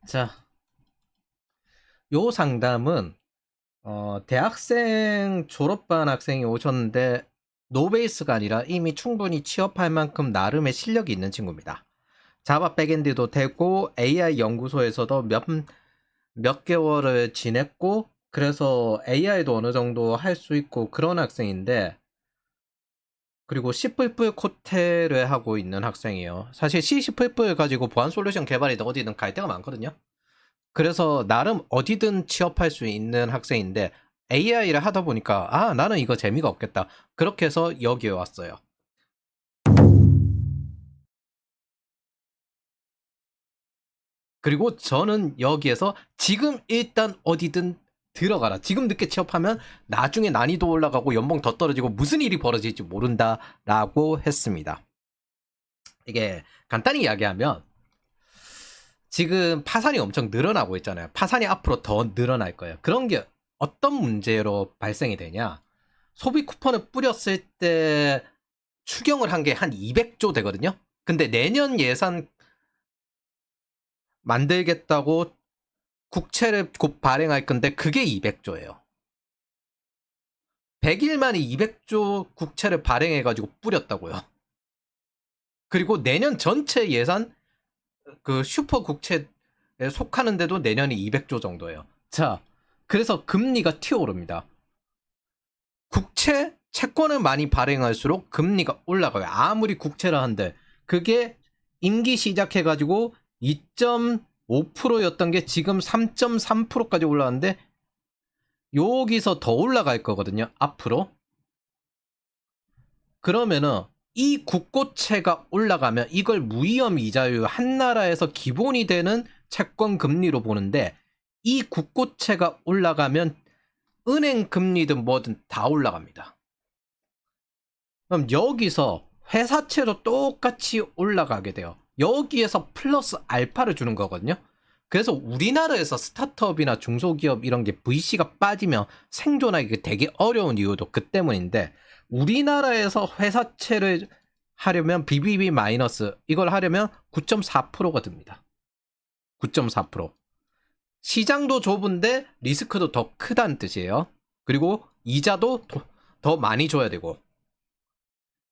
자, 요 상담은 대학생 졸업반 학생이 오셨는데 노베이스가 아니라 이미 충분히 취업할 만큼 나름의 실력이 있는 친구입니다. 자바 백엔드도 되고 AI 연구소에서도 몇 개월을 지냈고 그래서 AI도 어느 정도 할 수 있고 그런 학생인데, 그리고 C++ 코테를 하고 있는 학생이에요. 사실 C++ 가지고 보안 솔루션 개발이든 어디든 갈 데가 많거든요. 그래서 나름 어디든 취업할 수 있는 학생인데 AI를 하다 보니까 나는 이거 재미가 없겠다. 그렇게 해서 여기에 왔어요. 그리고 저는 여기에서 지금 일단 어디든 들어가라. 지금 늦게 취업하면 나중에 난이도 올라가고 연봉 더 떨어지고 무슨 일이 벌어질지 모른다라고 했습니다. 이게 간단히 이야기하면 지금 파산이 엄청 늘어나고 있잖아요. 파산이 앞으로 더 늘어날 거예요. 그런 게 어떤 문제로 발생이 되냐? 소비 쿠폰을 뿌렸을 때 추경을 한 게 한 200조 되거든요. 근데 내년 예산 만들겠다고 국채를 곧 발행할 건데 그게 200조예요. 100일 만에 200조 국채를 발행해가지고 뿌렸다고요. 그리고 내년 전체 예산 그 슈퍼 국채에 속하는데도 내년이 200조 정도예요. 자, 그래서 금리가 튀어오릅니다. 국채 채권을 많이 발행할수록 금리가 올라가요. 아무리 국채라 한데 그게 임기 시작해가지고 2.5%였던 게 지금 3.3%까지 올라왔는데 여기서 더 올라갈 거거든요. 앞으로. 그러면은 이 국고채가 올라가면 이걸 무위험 이자율 한 나라에서 기본이 되는 채권 금리로 보는데, 이 국고채가 올라가면 은행 금리든 뭐든 다 올라갑니다. 그럼 여기서 회사채도 똑같이 올라가게 돼요. 여기에서 플러스 알파를 주는 거거든요. 그래서 우리나라에서 스타트업이나 중소기업 이런 게 VC가 빠지면 생존하기 되게 어려운 이유도 그 때문인데, 우리나라에서 회사채를 하려면 BBB 마이너스 이걸 하려면 9.4%가 듭니다. 9.4%. 시장도 좁은데 리스크도 더 크다는 뜻이에요. 그리고 이자도 더 많이 줘야 되고.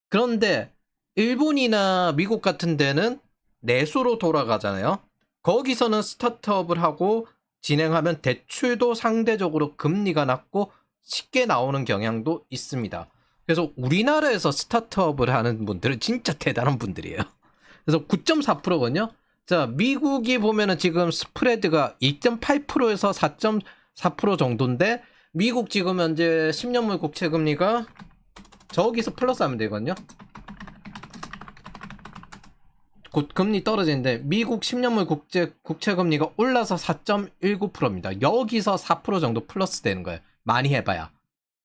그런데 일본이나 미국 같은 데는 내수로 돌아가잖아요. 거기서는 스타트업을 하고 진행하면 대출도 상대적으로 금리가 낮고 쉽게 나오는 경향도 있습니다. 그래서 우리나라에서 스타트업을 하는 분들은 진짜 대단한 분들이에요. 그래서 9.4%거든요. 자, 미국이 보면은 지금 스프레드가 2.8%에서 4.4% 정도인데, 미국 지금 현재 10년물 국채 금리가 저기서 플러스 하면 되거든요. 곧 금리 떨어지는데 미국 10년물 국채 금리가 올라서 4.19%입니다. 여기서 4% 정도 플러스 되는 거예요. 많이 해봐야.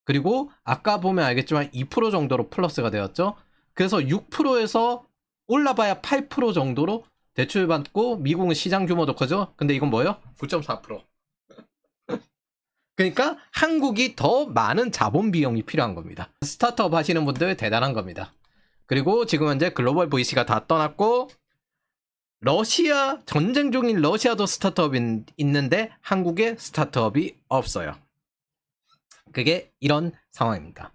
그리고 아까 보면 알겠지만 2% 정도로 플러스가 되었죠. 그래서 6%에서 올라봐야 8% 정도로 대출 받고, 미국은 시장 규모도 크죠. 근데 이건 뭐예요? 9.4%. 그러니까 한국이 더 많은 자본 비용이 필요한 겁니다. 스타트업 하시는 분들 대단한 겁니다. 그리고 지금 현재 글로벌 VC가 다 떠났고, 러시아 전쟁 중인 러시아도 스타트업이 있는데 한국에 스타트업이 없어요. 그게 이런 상황입니다.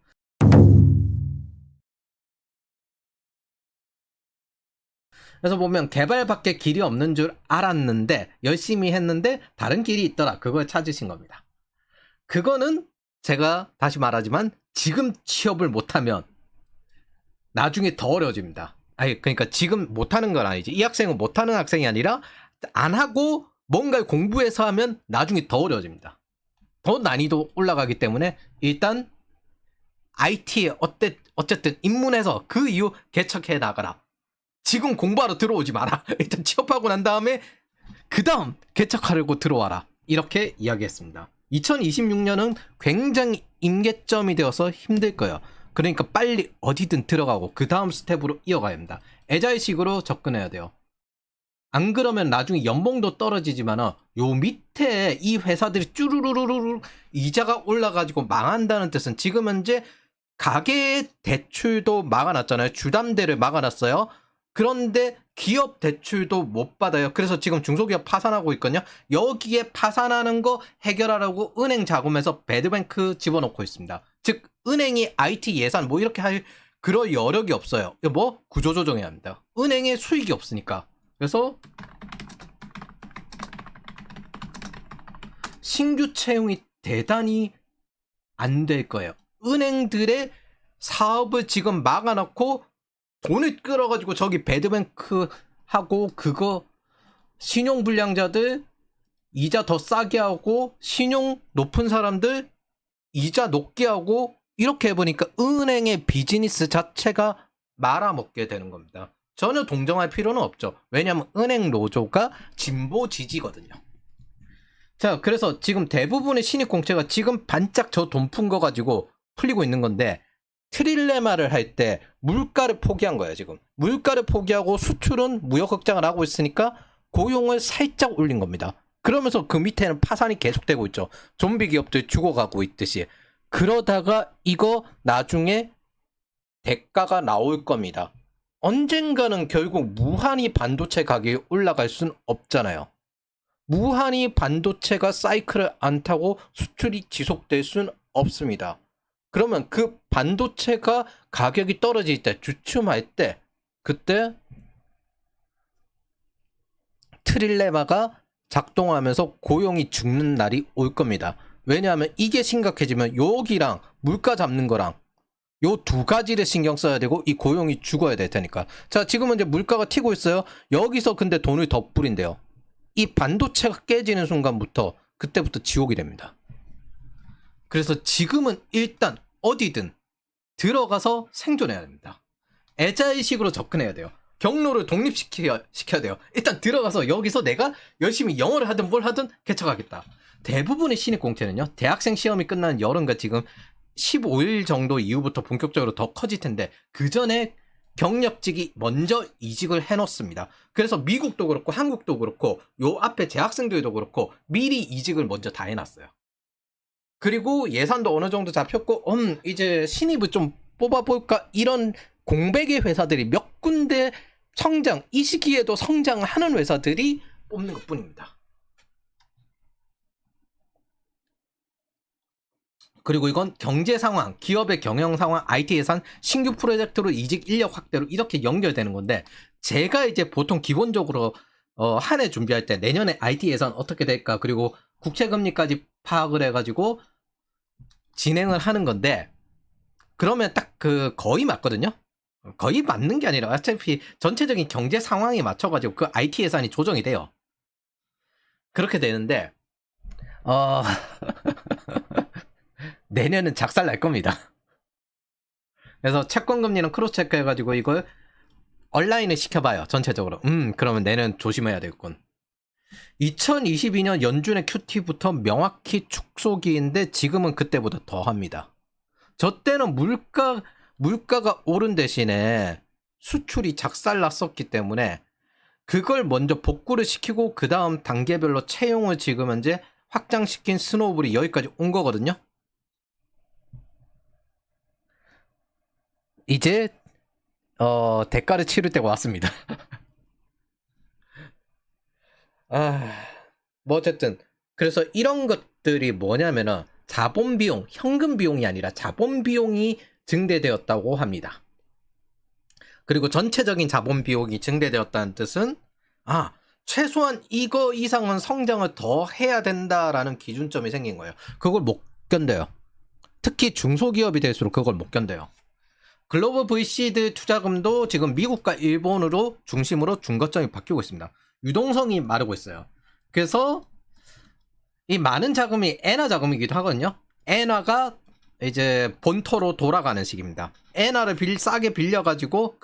그래서 보면 개발밖에 길이 없는 줄 알았는데 열심히 했는데 다른 길이 있더라. 그걸 찾으신 겁니다. 그거는 제가 다시 말하지만 지금 취업을 못하면 나중에 더 어려워집니다. 아니, 그러니까 지금 못하는 건 아니지. 이 학생은 못하는 학생이 아니라 안 하고 뭔가를 공부해서 하면 나중에 더 어려워집니다. 더 난이도 올라가기 때문에 일단 IT에 어쨌든 입문해서 그 이후 개척해 나가라. 지금 공부하러 들어오지 마라. 일단 취업하고 난 다음에 그 다음 개척하려고 들어와라. 이렇게 이야기했습니다. 2026년은 굉장히 임계점이 되어서 힘들 거예요. 그러니까 빨리 어디든 들어가고 그 다음 스텝으로 이어가야 합니다. 애자의식으로 접근해야 돼요. 안 그러면 나중에 연봉도 떨어지지만 요 밑에 이 회사들이 쭈루루루루 이자가 올라가지고 망한다는 뜻은 지금 현재 가계 대출도 막아놨잖아요. 주담대를 막아놨어요. 그런데 기업 대출도 못 받아요. 그래서 지금 중소기업 파산하고 있거든요. 여기에 파산하는 거 해결하라고 은행 자금에서 배드뱅크 집어넣고 있습니다. 즉 은행이 IT 예산 뭐 이렇게 할 그럴 여력이 없어요. 뭐 구조조정해야 합니다. 은행에 수익이 없으니까. 그래서 신규 채용이 대단히 안 될 거예요. 은행들의 사업을 지금 막아놓고 돈을 끌어가지고 저기 배드뱅크 하고 그거 신용불량자들 이자 더 싸게 하고 신용 높은 사람들 이자 높게 하고 이렇게 해보니까 은행의 비즈니스 자체가 말아먹게 되는 겁니다. 전혀 동정할 필요는 없죠. 왜냐하면 은행 노조가 진보 지지거든요. 자, 그래서 지금 대부분의 신입 공채가 지금 반짝 저 돈 푼 거 가지고 풀리고 있는 건데 트릴레마를 할 때 물가를 포기한 거예요. 지금 물가를 포기하고 수출은 무역 확장을 하고 있으니까 고용을 살짝 올린 겁니다. 그러면서 그 밑에는 파산이 계속되고 있죠. 좀비 기업들 죽어가고 있듯이. 그러다가 이거 나중에 대가가 나올 겁니다. 언젠가는 결국 무한히 반도체 가격이 올라갈 순 없잖아요. 무한히 반도체가 사이클을 안 타고 수출이 지속될 순 없습니다. 그러면 그 반도체가 가격이 떨어질 때, 주춤할 때, 그때 트릴레마가 작동하면서 고용이 죽는 날이 올 겁니다. 왜냐하면 이게 심각해지면 여기랑 물가 잡는 거랑 요 두 가지를 신경 써야 되고 이 고용이 죽어야 될 테니까. 자, 지금은 이제 물가가 튀고 있어요. 여기서 근데 돈을 더 뿌린대요. 이 반도체가 깨지는 순간부터 그때부터 지옥이 됩니다. 그래서 지금은 일단 어디든 들어가서 생존해야 됩니다. 애자의식으로 접근해야 돼요. 경로를 독립시켜야 돼요. 일단 들어가서 여기서 내가 열심히 영어를 하든 뭘 하든 개척하겠다. 대부분의 신입 공채는요, 대학생 시험이 끝난 여름과 지금 15일 정도 이후부터 본격적으로 더 커질 텐데 그 전에 경력직이 먼저 이직을 해놓습니다. 그래서 미국도 그렇고 한국도 그렇고 요 앞에 재학생들도 그렇고 미리 이직을 먼저 다 해놨어요. 그리고 예산도 어느 정도 잡혔고 이제 신입을 좀 뽑아볼까 이런 공백의 회사들이 몇 군데 성장, 이 시기에도 성장하는 회사들이 뽑는 것뿐입니다. 그리고 이건 경제 상황, 기업의 경영 상황, IT 예산, 신규 프로젝트로 이직 인력 확대로 이렇게 연결되는 건데 제가 이제 보통 기본적으로 한 해 준비할 때 내년에 IT 예산 어떻게 될까 그리고 국채금리까지 파악을 해가지고 진행을 하는 건데 그러면 딱 그 거의 맞거든요. 거의 맞는 게 아니라 어차피 전체적인 경제 상황에 맞춰가지고 그 IT 예산이 조정이 돼요. 그렇게 되는데 내년은 작살 날 겁니다. 그래서 채권금리는 크로스 체크 해가지고 이걸 온라인을 시켜봐요. 전체적으로. 그러면 내년 조심해야 되겠군. 2022년 연준의 QT부터 명확히 축소기인데 지금은 그때보다 더 합니다. 저 때는 물가가 오른 대신에 수출이 작살났었기 때문에 그걸 먼저 복구를 시키고 그 다음 단계별로 채용을 지금 현재 확장시킨 스노우볼이 여기까지 온 거거든요. 이제 대가를 치를 때가 왔습니다. 뭐 어쨌든 그래서 이런 것들이 뭐냐면은 자본 비용, 현금 비용이 아니라 자본 비용이 증대되었다고 합니다. 그리고 전체적인 자본 비용이 증대되었다는 뜻은 최소한 이거 이상은 성장을 더 해야 된다라는 기준점이 생긴 거예요. 그걸 못 견뎌요. 특히 중소기업이 될수록 그걸 못 견뎌요. 글로벌 VC들 투자금도 지금 미국과 일본으로 중심으로 중거점이 바뀌고 있습니다. 유동성이 마르고 있어요. 그래서 이 많은 자금이 엔화 자금이기도 하거든요. 엔화가 이제 본토로 돌아가는 시기입니다. 엔화를 싸게 빌려가지고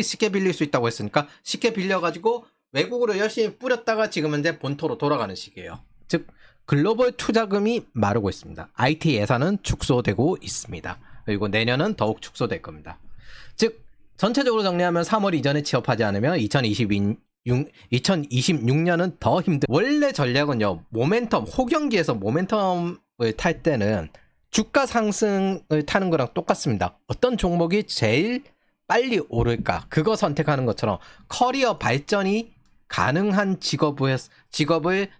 쉽게 빌릴 수 있다고 했으니까 쉽게 빌려가지고 외국으로 열심히 뿌렸다가 지금 현재 본토로 돌아가는 시기예요. 즉 글로벌 투자금이 마르고 있습니다. IT 예산은 축소되고 있습니다. 그리고 내년은 더욱 축소될 겁니다. 즉 전체적으로 정리하면 3월 이전에 취업하지 않으면 2026년은 더 힘들. 원래 전략은요, 호경기에서 모멘텀을 탈 때는 주가 상승을 타는 거랑 똑같습니다. 어떤 종목이 제일 빨리 오를까? 그거 선택하는 것처럼 커리어 발전이 가능한 직업을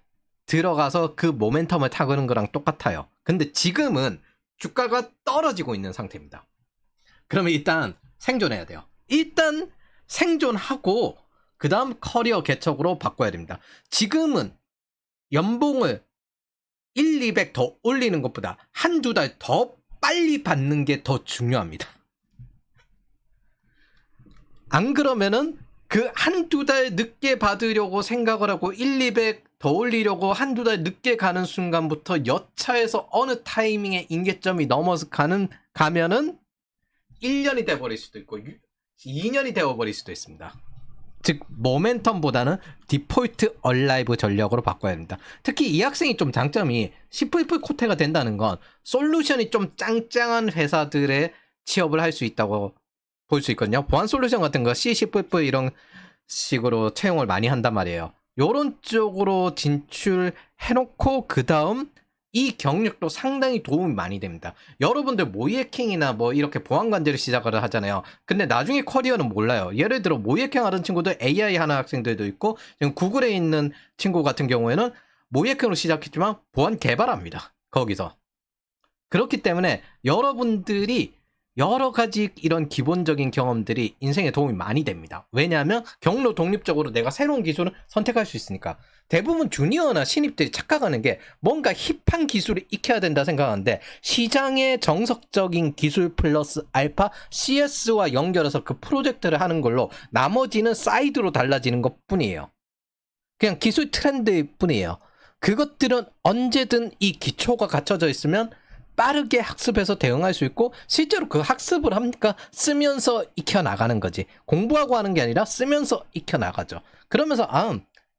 들어가서 그 모멘텀을 타고는 거랑 똑같아요. 근데 지금은 주가가 떨어지고 있는 상태입니다. 그러면 일단 생존해야 돼요. 일단 생존하고 그 다음 커리어 개척으로 바꿔야 됩니다. 지금은 연봉을 1, 200 더 올리는 것보다 한두 달 더 빨리 받는 게 더 중요합니다. 안 그러면은 그 한두 달 늦게 받으려고 생각을 하고 1, 200 더 올리려고 한두 달 늦게 가는 순간부터 여차해서 어느 타이밍에 임계점이 넘어서 가면은 1년이 돼버릴 수도 있고 2년이 되어버릴 수도 있습니다. 즉 모멘텀보다는 디폴트 얼라이브 전략으로 바꿔야 됩니다. 특히 이 학생이 좀 장점이 C++ 코테가 된다는 건 솔루션이 좀 짱짱한 회사들에 취업을 할 수 있다고 볼 수 있거든요. 보안 솔루션 같은 거 C++ 이런 식으로 채용을 많이 한단 말이에요. 요런 쪽으로 진출해놓고 그 다음 이 경력도 상당히 도움이 많이 됩니다. 여러분들 모이해킹이나 뭐 이렇게 보안관제를 시작을 하잖아요. 근데 나중에 커리어는 몰라요. 예를 들어 모이해킹 하는 친구들 AI 하는 학생들도 있고 지금 구글에 있는 친구 같은 경우에는 모이해킹으로 시작했지만 보안 개발합니다. 거기서. 그렇기 때문에 여러분들이 여러 가지 이런 기본적인 경험들이 인생에 도움이 많이 됩니다. 왜냐하면 경로 독립적으로 내가 새로운 기술을 선택할 수 있으니까. 대부분 주니어나 신입들이 착각하는 게 뭔가 힙한 기술을 익혀야 된다 생각하는데 시장의 정석적인 기술 플러스 알파 CS와 연결해서 그 프로젝트를 하는 걸로 나머지는 사이드로 달라지는 것 뿐이에요. 그냥 기술 트렌드일 뿐이에요. 그것들은 언제든 이 기초가 갖춰져 있으면 빠르게 학습해서 대응할 수 있고 실제로 그 학습을 합니까? 쓰면서 익혀나가는 거지. 공부하고 하는 게 아니라 쓰면서 익혀나가죠. 그러면서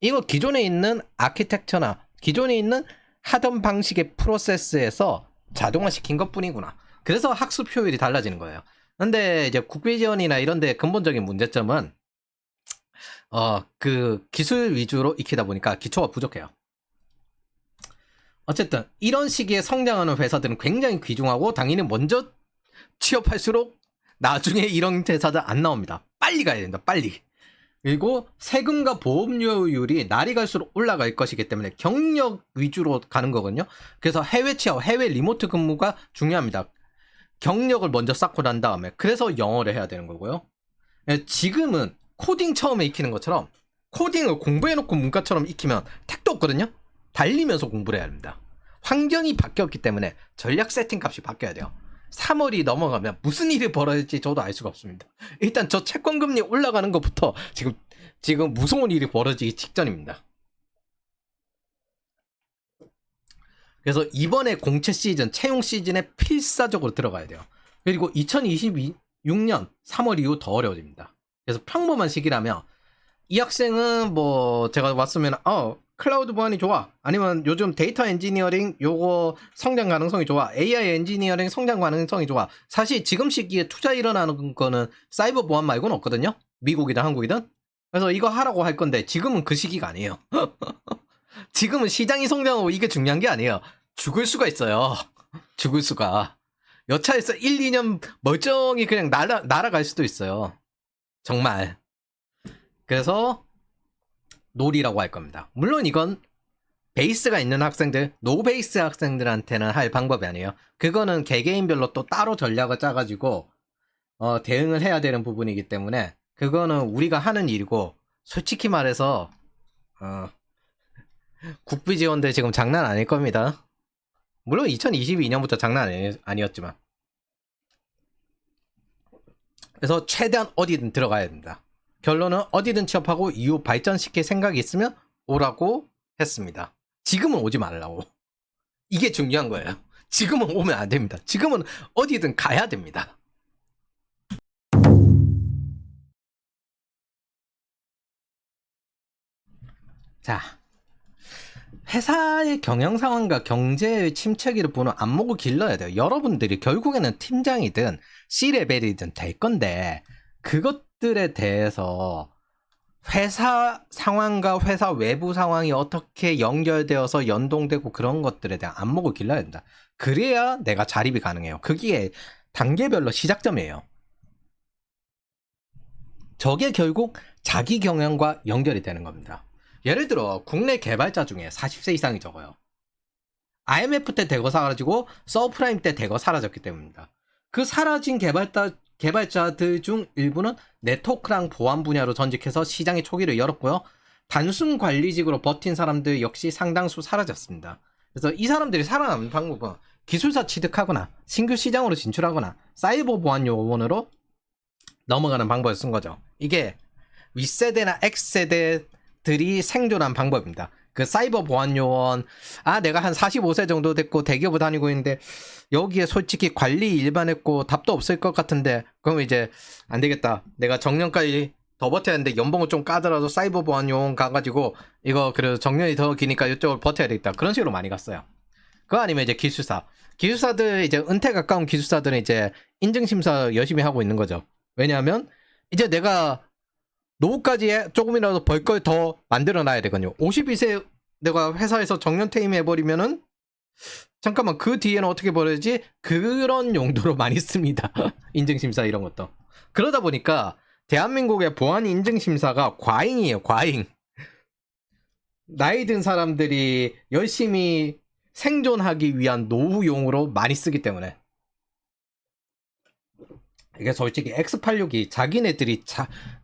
이거 기존에 있는 아키텍처나 기존에 있는 하던 방식의 프로세스에서 자동화시킨 것뿐이구나. 그래서 학습 효율이 달라지는 거예요. 근데 이제 국비지원이나 이런 데 근본적인 문제점은 그 기술 위주로 익히다 보니까 기초가 부족해요. 어쨌든 이런 시기에 성장하는 회사들은 굉장히 귀중하고 당연히 먼저 취업할수록 나중에 이런 회사들 안 나옵니다. 빨리 가야 된다. 빨리. 그리고 세금과 보험료율이 날이 갈수록 올라갈 것이기 때문에 경력 위주로 가는 거거든요. 그래서 해외 취업, 해외 리모트 근무가 중요합니다. 경력을 먼저 쌓고 난 다음에 그래서 영어를 해야 되는 거고요. 지금은 코딩 처음에 익히는 것처럼 코딩을 공부해놓고 문과처럼 익히면 택도 없거든요. 달리면서 공부를 해야 합니다. 환경이 바뀌었기 때문에 전략 세팅 값이 바뀌어야 돼요. 3월이 넘어가면 무슨 일이 벌어질지 저도 알 수가 없습니다. 일단 저 채권금리 올라가는 것부터 지금 무서운 일이 벌어지기 직전입니다. 그래서 이번에 공채 시즌, 채용 시즌에 필사적으로 들어가야 돼요. 그리고 2026년 3월 이후 더 어려워집니다. 그래서 평범한 시기라면 이 학생은 뭐 제가 왔으면 클라우드 보안이 좋아. 아니면 요즘 데이터 엔지니어링 요거 성장 가능성이 좋아. AI 엔지니어링 성장 가능성이 좋아. 사실 지금 시기에 투자 일어나는 거는 사이버 보안 말고는 없거든요. 미국이든 한국이든. 그래서 이거 하라고 할 건데 지금은 그 시기가 아니에요. 지금은 시장이 성장하고 이게 중요한 게 아니에요. 죽을 수가 있어요. 죽을 수가. 여차해서 1, 2년 멀쩡히 그냥 날아갈 수도 있어요. 정말. 그래서 놀이라고 할 겁니다. 물론 이건 베이스가 있는 학생들, 노베이스 학생들한테는 할 방법이 아니에요. 그거는 개개인별로 또 따로 전략을 짜가지고 대응을 해야 되는 부분이기 때문에 그거는 우리가 하는 일이고 솔직히 말해서 국비 지원들 지금 장난 아닐 겁니다. 물론 2022년부터 장난 아니었지만 그래서 최대한 어디든 들어가야 됩니다. 결론은 어디든 취업하고 이후 발전시킬 생각이 있으면 오라고 했습니다. 지금은 오지 말라고. 이게 중요한 거예요. 지금은 오면 안 됩니다. 지금은 어디든 가야 됩니다. 자, 회사의 경영 상황과 경제의 침체기를 보는 안목을 길러야 돼요. 여러분들이 결국에는 팀장이든 C레벨이든 될 건데 그것들에 대해서 회사 상황과 회사 외부 상황이 어떻게 연결되어서 연동되고 그런 것들에 대한 안목을 길러야 된다. 그래야 내가 자립이 가능해요. 그게 단계별로 시작점이에요. 저게 결국 자기 경영과 연결이 되는 겁니다. 예를 들어 국내 개발자 중에 40세 이상이 적어요. IMF 때 대거 사라지고 서프라임 때 대거 사라졌기 때문입니다. 그 사라진 개발자들 중 일부는 네트워크랑 보안 분야로 전직해서 시장의 초기를 열었고요. 단순 관리직으로 버틴 사람들 역시 상당수 사라졌습니다. 그래서 이 사람들이 살아남는 방법은 기술사 취득하거나 신규 시장으로 진출하거나 사이버 보안 요원으로 넘어가는 방법을 쓴 거죠. 이게 윗세대나 X세대들이 생존한 방법입니다. 그 사이버 보안 요원, 내가 한 45세 정도 됐고 대기업을 다니고 있는데 여기에 솔직히 관리 일반 했고 답도 없을 것 같은데, 그럼 이제 안 되겠다. 내가 정년까지 더 버텨야 하는데 연봉을 좀 까더라도 사이버 보안 요원 가가지고 이거 그래도 정년이 더 기니까 이쪽을 버텨야 되겠다. 그런 식으로 많이 갔어요. 그거 아니면 이제 기술사들 이제 은퇴 가까운 기술사들은 이제 인증심사 열심히 하고 있는 거죠. 왜냐하면 이제 내가 노후까지 조금이라도 벌 걸 더 만들어 놔야 되거든요. 52세 내가 회사에서 정년 퇴임해버리면은 잠깐만 그 뒤에는 어떻게 벌어야지? 그런 용도로 많이 씁니다. 인증심사 이런 것도. 그러다 보니까 대한민국의 보안 인증심사가 과잉이에요. 과잉. 나이 든 사람들이 열심히 생존하기 위한 노후용으로 많이 쓰기 때문에. 이게 솔직히 X86이 자기네들이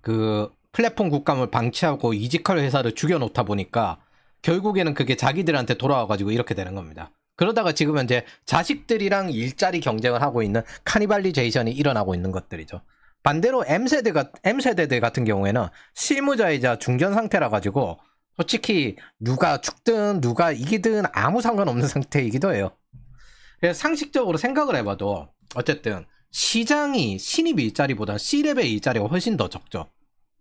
그 플랫폼 국감을 방치하고 이직할 회사를 죽여놓다 보니까 결국에는 그게 자기들한테 돌아와가지고 이렇게 되는 겁니다. 그러다가 지금 현재 자식들이랑 일자리 경쟁을 하고 있는 카니발리제이션이 일어나고 있는 것들이죠. 반대로 M세대들 같은 경우에는 실무자이자 중전 상태라 가지고 솔직히 누가 죽든 누가 이기든 아무 상관없는 상태이기도 해요. 그래서 상식적으로 생각을 해봐도 어쨌든 시장이 신입 일자리보다 C레벨 일자리가 훨씬 더 적죠.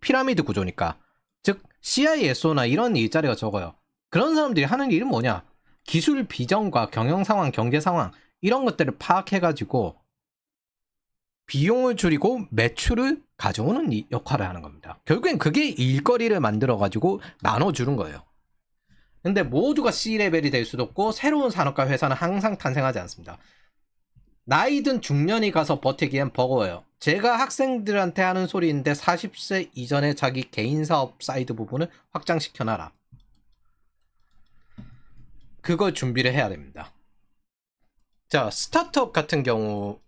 피라미드 구조니까. 즉 CISO나 이런 일자리가 적어요. 그런 사람들이 하는 일은 뭐냐? 기술 비전과 경영 상황, 경제 상황 이런 것들을 파악해가지고 비용을 줄이고 매출을 가져오는 역할을 하는 겁니다. 결국엔 그게 일거리를 만들어가지고 나눠주는 거예요. 근데 모두가 C레벨이 될 수도 없고 새로운 산업과 회사는 항상 탄생하지 않습니다. 나이든 중년이 가서 버티기엔 버거워요. 제가 학생들한테 하는 소리인데 40세 이전에 자기 개인 사업 사이드 부분을 확장시켜놔라. 그걸 준비를 해야 됩니다. 자, 스타트업 같은 경우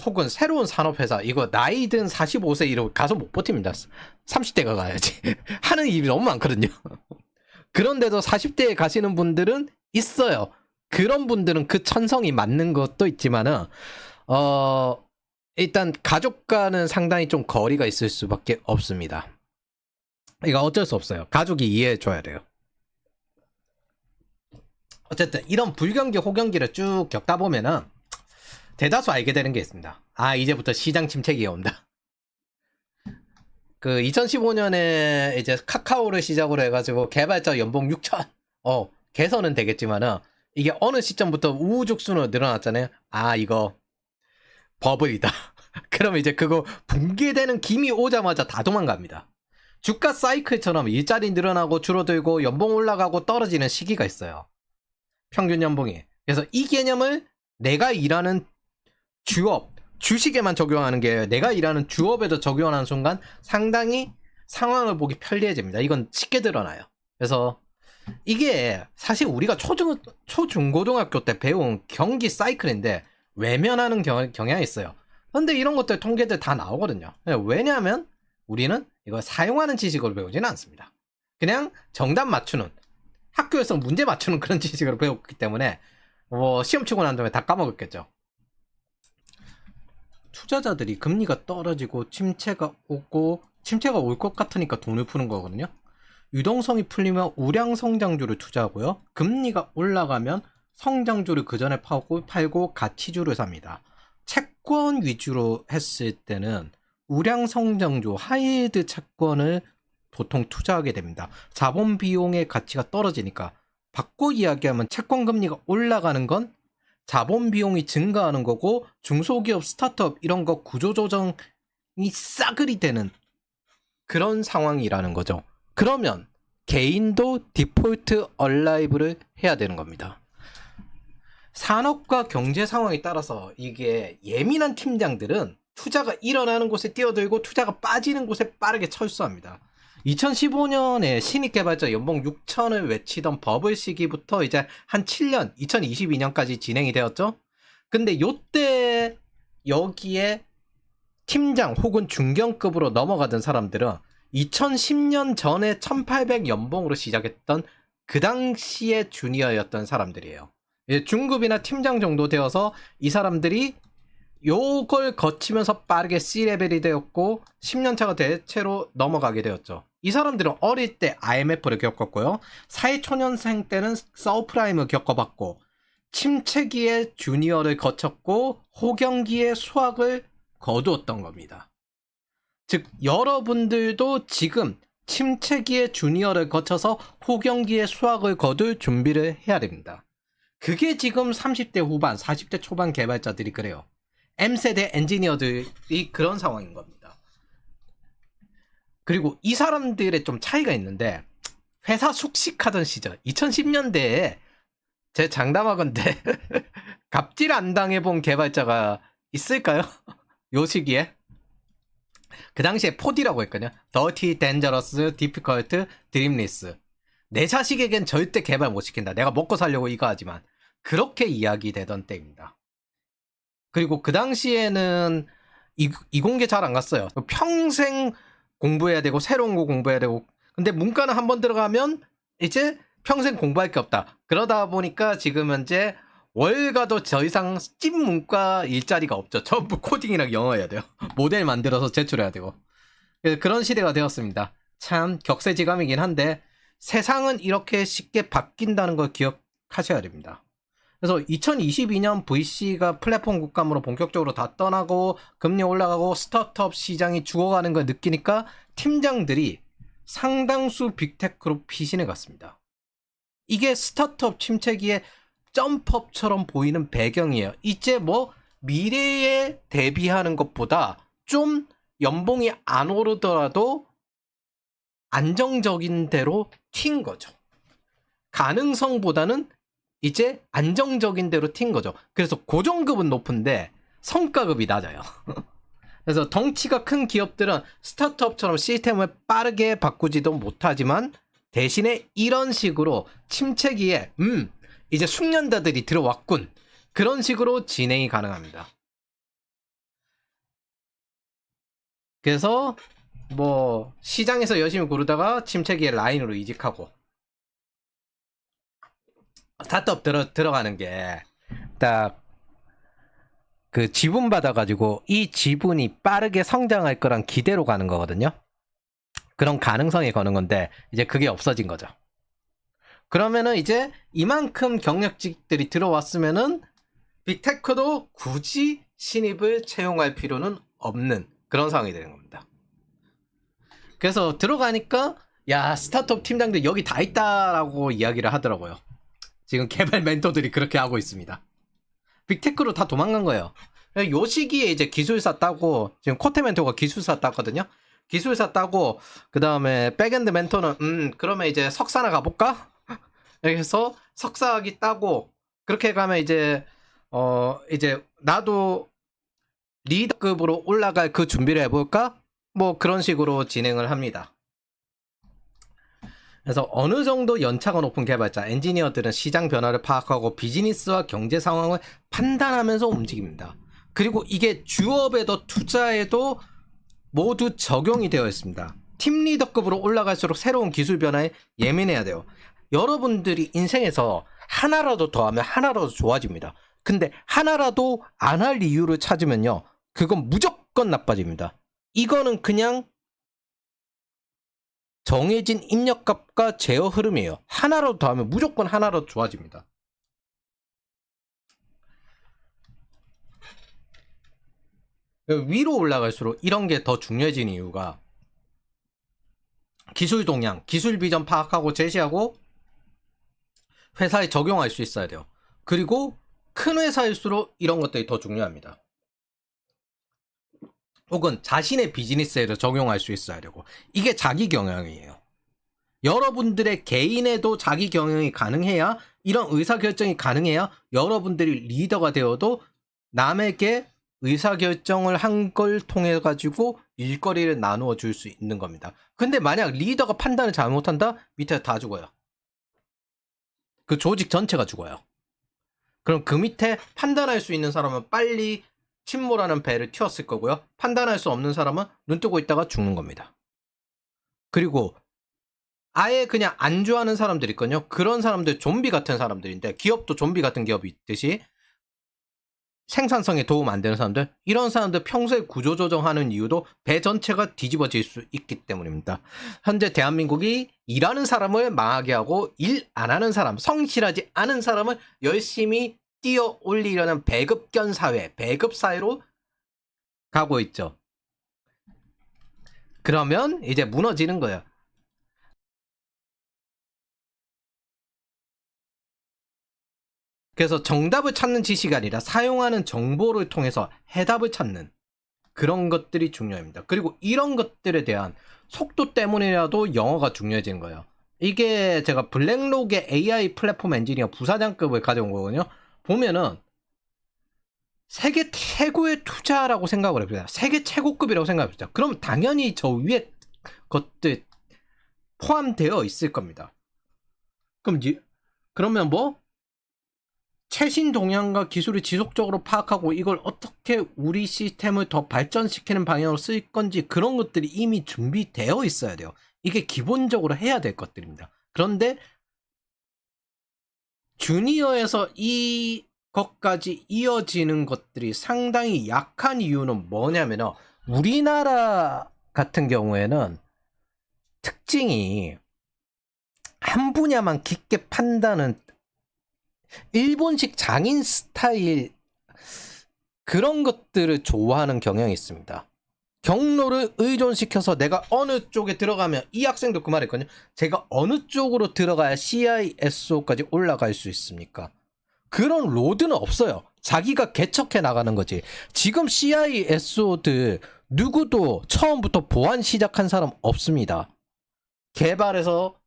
혹은 새로운 산업회사 이거 나이든 45세 이러고 가서 못 버팁니다. 30대가 가야지. 하는 일이 너무 많거든요. 그런데도 40대에 가시는 분들은 있어요. 그런 분들은 그 천성이 맞는 것도 있지만은 일단 가족과는 상당히 좀 거리가 있을 수밖에 없습니다. 이거 어쩔 수 없어요. 가족이 이해해 줘야 돼요. 어쨌든 이런 불경기 호경기를 쭉 겪다 보면은 대다수 알게 되는 게 있습니다. 이제부터 시장 침체기가 온다. 그 2015년에 이제 카카오를 시작으로 해가지고 개발자 연봉 6천 개선은 되겠지만은 이게 어느 시점부터 우후죽순으로 늘어났잖아요. 이거 버블이다. 그러면 이제 그거 붕괴되는 김이 오자마자 다 도망갑니다. 주가 사이클처럼 일자리 늘어나고 줄어들고 연봉 올라가고 떨어지는 시기가 있어요. 평균 연봉이. 그래서 이 개념을 내가 일하는 주업, 주식에만 적용하는 게 내가 일하는 주업에도 적용하는 순간 상당히 상황을 보기 편리해집니다. 이건 쉽게 드러나요. 그래서 이게 사실 우리가 초중고등학교 때 배운 경기 사이클인데 외면하는 경향이 있어요. 근데 이런 것들 통계들 다 나오거든요. 왜냐하면 우리는 이걸 사용하는 지식으로 배우지는 않습니다. 그냥 정답 맞추는, 학교에서 문제 맞추는 그런 지식으로 배웠기 때문에 시험 치고 난 다음에 다 까먹었겠죠. 투자자들이 금리가 떨어지고 침체가 올 것 같으니까 돈을 푸는 거거든요. 유동성이 풀리면 우량 성장주를 투자하고요. 금리가 올라가면 성장주를 그 전에 팔고 가치주를 삽니다. 채권 위주로 했을 때는 우량 성장주, 하이힐드 채권을 보통 투자하게 됩니다. 자본 비용의 가치가 떨어지니까. 바꿔 이야기하면 채권 금리가 올라가는 건 자본 비용이 증가하는 거고 중소기업 스타트업 이런 거 구조조정이 싸그리 되는 그런 상황이라는 거죠. 그러면 개인도 디폴트 얼라이브를 해야 되는 겁니다. 산업과 경제 상황에 따라서 이게 예민한 팀장들은 투자가 일어나는 곳에 뛰어들고 투자가 빠지는 곳에 빠르게 철수합니다. 2015년에 신입 개발자 연봉 6천을 외치던 버블 시기부터 이제 한 7년, 2022년까지 진행이 되었죠. 근데 요때 여기에 팀장 혹은 중견급으로 넘어가던 사람들은 2010년 전에 1800 연봉으로 시작했던 그 당시의 주니어였던 사람들이에요. 중급이나 팀장 정도 되어서 이 사람들이 요걸 거치면서 빠르게 C레벨이 되었고 10년차가 대체로 넘어가게 되었죠. 이 사람들은 어릴 때 IMF를 겪었고요. 사회초년생 때는 서프라임을 겪어봤고 침체기에 주니어를 거쳤고 호경기에 수학을 거두었던 겁니다. 즉 여러분들도 지금 침체기에 주니어를 거쳐서 호경기에 수학을 거둘 준비를 해야 됩니다. 그게 지금 30대 후반, 40대 초반 개발자들이 그래요. M세대 엔지니어들이 그런 상황인 겁니다. 그리고 이 사람들의 좀 차이가 있는데 회사 숙식하던 시절 2010년대에 제 장담하건대 갑질 안 당해본 개발자가 있을까요? 요 시기에? 그 당시에 4D라고 했거든요. Dirty, Dangerous, Difficult, Dreamless. 내 자식에겐 절대 개발 못 시킨다. 내가 먹고 살려고 이거 하지만. 그렇게 이야기되던 때입니다. 그리고 그 당시에는 이공계 잘 안 갔어요. 평생 공부해야 되고 새로운 거 공부해야 되고 근데 문과는 한번 들어가면 이제 평생 공부할 게 없다. 그러다 보니까 지금 현재 월가도 더 이상 찐 문과 일자리가 없죠. 전부 코딩이랑 영어 해야 돼요. 모델 만들어서 제출해야 되고 그런 시대가 되었습니다. 참 격세지감이긴 한데 세상은 이렇게 쉽게 바뀐다는 걸 기억하셔야 됩니다. 그래서 2022년 VC가 플랫폼 국감으로 본격적으로 다 떠나고 금리 올라가고 스타트업 시장이 죽어가는 걸 느끼니까 팀장들이 상당수 빅테크로 피신해 갔습니다. 이게 스타트업 침체기에 점프업처럼 보이는 배경이에요. 이제 뭐 미래에 대비하는 것보다 좀 연봉이 안 오르더라도 안정적인 대로 튄 거죠. 가능성보다는 이제 안정적인 대로 튄 거죠. 그래서 고정급은 높은데 성과급이 낮아요. 그래서 덩치가 큰 기업들은 스타트업처럼 시스템을 빠르게 바꾸지도 못하지만 대신에 이런 식으로 침체기에 이제 숙련자들이 들어왔군. 그런 식으로 진행이 가능합니다. 그래서 뭐 시장에서 열심히 고르다가 침체기에 라인으로 이직하고 스타트업 들어가는 게 딱 그 지분 받아가지고 이 지분이 빠르게 성장할 거란 기대로 가는 거거든요. 그런 가능성이 거는 건데 이제 그게 없어진 거죠. 그러면은 이제 이만큼 경력직들이 들어왔으면은 빅테크도 굳이 신입을 채용할 필요는 없는 그런 상황이 되는 겁니다. 그래서 들어가니까 야 스타트업 팀장들 여기 다 있다라고 이야기를 하더라고요. 지금 개발 멘토들이 그렇게 하고 있습니다. 빅테크로 다 도망간 거예요. 요 시기에 이제 기술사 따고 지금 코테 멘토가 기술사 땄거든요. 기술사 따고 그 다음에 백엔드 멘토는 그러면 이제 석사나 가볼까? 이렇게 해서 석사학위 따고 그렇게 가면 이제 나도 리더급으로 올라갈 그 준비를 해볼까? 뭐 그런 식으로 진행을 합니다. 그래서 어느 정도 연차가 높은 개발자, 엔지니어들은 시장 변화를 파악하고 비즈니스와 경제 상황을 판단하면서 움직입니다. 그리고 이게 주업에도 투자에도 모두 적용이 되어 있습니다. 팀 리더급으로 올라갈수록 새로운 기술 변화에 예민해야 돼요. 여러분들이 인생에서 하나라도 더하면 하나라도 좋아집니다. 근데 하나라도 안 할 이유를 찾으면요. 그건 무조건 나빠집니다. 이거는 그냥 정해진 입력값과 제어 흐름이에요. 하나라도 더하면 무조건 하나라도 좋아집니다. 위로 올라갈수록 이런 게 더 중요해진 이유가 기술 동향, 기술 비전 파악하고 제시하고 회사에 적용할 수 있어야 돼요. 그리고 큰 회사일수록 이런 것들이 더 중요합니다. 혹은 자신의 비즈니스에도 적용할 수 있어야 되고 이게 자기 경영이에요. 여러분들의 개인에도 자기 경영이 가능해야 이런 의사결정이 가능해야 여러분들이 리더가 되어도 남에게 의사결정을 한 걸 통해 가지고 일거리를 나누어 줄 수 있는 겁니다. 근데 만약 리더가 판단을 잘못한다? 밑에 다 죽어요. 그 조직 전체가 죽어요. 그럼 그 밑에 판단할 수 있는 사람은 빨리 침몰하는 배를 튀었을 거고요. 판단할 수 없는 사람은 눈 뜨고 있다가 죽는 겁니다. 그리고 아예 그냥 안주하는 사람들 있거든요. 그런 사람들 좀비 같은 사람들인데, 기업도 좀비 같은 기업이 있듯이 생산성에 도움 안 되는 사람들, 이런 사람들 평소에 구조조정하는 이유도 배 전체가 뒤집어질 수 있기 때문입니다. 현재 대한민국이 일하는 사람을 망하게 하고 일 안 하는 사람, 성실하지 않은 사람을 열심히 뛰어 올리려는 배급견 사회, 배급 사회로 가고 있죠. 그러면 이제 무너지는 거예요. 그래서 정답을 찾는 지식이 아니라 사용하는 정보를 통해서 해답을 찾는 그런 것들이 중요합니다. 그리고 이런 것들에 대한 속도 때문이라도 영어가 중요해지는 거예요. 이게 제가 블랙록의 AI 플랫폼 엔지니어 부사장급을 가져온 거거든요. 보면은 세계 최고의 투자라고 생각을 해보세요. 세계 최고급이라고 생각해보세요. 그럼 당연히 저 위에 것들 포함되어 있을 겁니다. 그러면 뭐 최신 동향과 기술을 지속적으로 파악하고 이걸 어떻게 우리 시스템을 더 발전시키는 방향으로 쓸 건지, 그런 것들이 이미 준비되어 있어야 돼요. 이게 기본적으로 해야 될 것들입니다. 그런데 주니어에서 이것까지 이어지는 것들이 상당히 약한 이유는 뭐냐면, 우리나라 같은 경우에는 특징이 한 분야만 깊게 판다는 일본식 장인 스타일, 그런 것들을 좋아하는 경향이 있습니다. 경로를 의존시켜서 내가 어느 쪽에 들어가면, 이 학생도 그 말했거든요. 제가 어느 쪽으로 들어가야 CISO까지 올라갈 수 있습니까? 그런 로드는 없어요. 자기가 개척해 나가는 거지. 지금 CISO들 누구도 처음부터 보안 시작한 사람 없습니다. 개발해서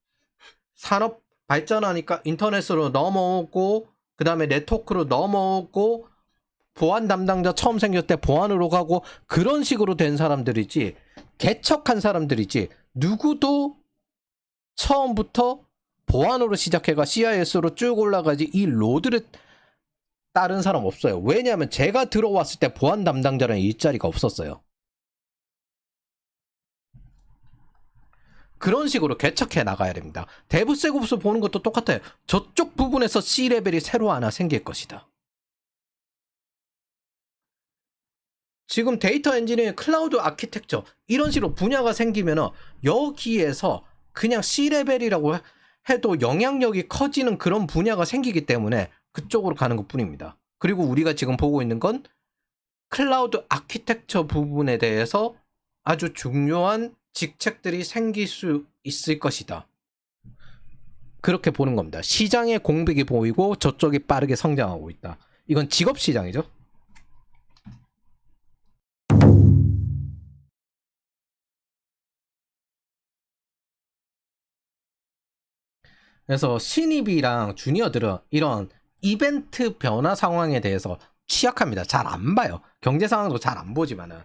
산업 발전하니까 인터넷으로 넘어오고, 그 다음에 네트워크로 넘어오고, 보안 담당자 처음 생겼을 때 보안으로 가고, 그런 식으로 된 사람들이지, 개척한 사람들이지, 누구도 처음부터 보안으로 시작해가 CIS로 쭉 올라가지 이 로드를 따른 사람 없어요. 왜냐하면 제가 들어왔을 때 보안 담당자라는 일자리가 없었어요. 그런 식으로 개척해 나가야 됩니다. 데브세곱스 보는 것도 똑같아요. 저쪽 부분에서 C레벨이 새로 하나 생길 것이다. 지금 데이터 엔지니어링, 클라우드 아키텍처, 이런 식으로 분야가 생기면 여기에서 그냥 C레벨이라고 해도 영향력이 커지는 그런 분야가 생기기 때문에 그쪽으로 가는 것 뿐입니다. 그리고 우리가 지금 보고 있는 건 클라우드 아키텍처 부분에 대해서 아주 중요한 직책들이 생길 수 있을 것이다. 그렇게 보는 겁니다. 시장의 공백이 보이고 저쪽이 빠르게 성장하고 있다. 이건 직업 시장이죠. 그래서 신입이랑 주니어들은 이런 이벤트 변화 상황에 대해서 취약합니다. 잘 안 봐요. 경제 상황도 잘 안 보지만은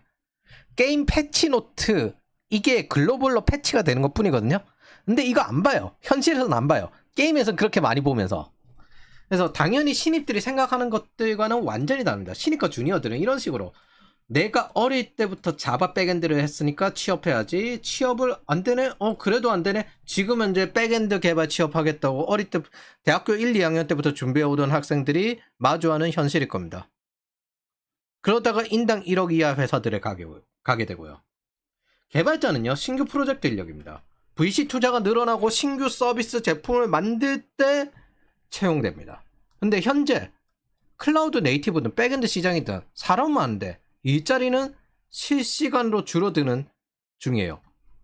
게임 패치 노트, 이게 글로벌로 패치가 되는 것 뿐이거든요. 근데 이거 안 봐요. 현실에서는 안 봐요. 게임에서는 그렇게 많이 보면서. 그래서 당연히 신입들이 생각하는 것들과는 완전히 다릅니다. 신입과 주니어들은 이런 식으로, 내가 어릴 때부터 자바 백엔드를 했으니까 취업해야지. 취업을 안 되네? 그래도 안 되네? 지금 현재 백엔드 개발 취업하겠다고 어릴 때 대학교 1, 2학년 때부터 준비해오던 학생들이 마주하는 현실일 겁니다. 그러다가 인당 1억 이하 회사들에 가게 되고요. 개발자는요, 신규 프로젝트 인력입니다. VC 투자가 늘어나고 신규 서비스 제품을 만들 때 채용됩니다. 근데 현재 클라우드 네이티브든 백엔드 시장이든 사람 많은데 일자리는 실시간으로 줄어드는 중이에요.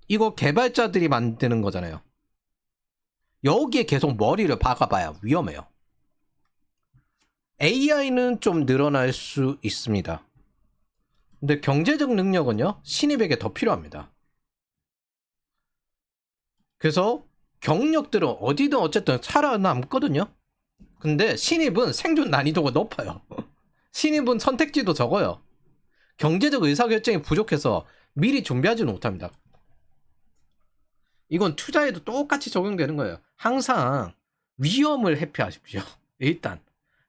이거 개발자들이 만드는 거잖아요. 여기에 계속 머리를 박아봐야 위험해요. AI는 좀 늘어날 수 있습니다. 근데 경제적 능력은요, 신입에게 더 필요합니다. 그래서 경력들은 어디든 어쨌든 살아남거든요. 근데 신입은 생존 난이도가 높아요. 신입은 선택지도 적어요. 경제적 의사결정이 부족해서 미리 준비하지는 못합니다. 이건 투자에도 똑같이 적용되는 거예요. 항상 위험을 회피하십시오. 일단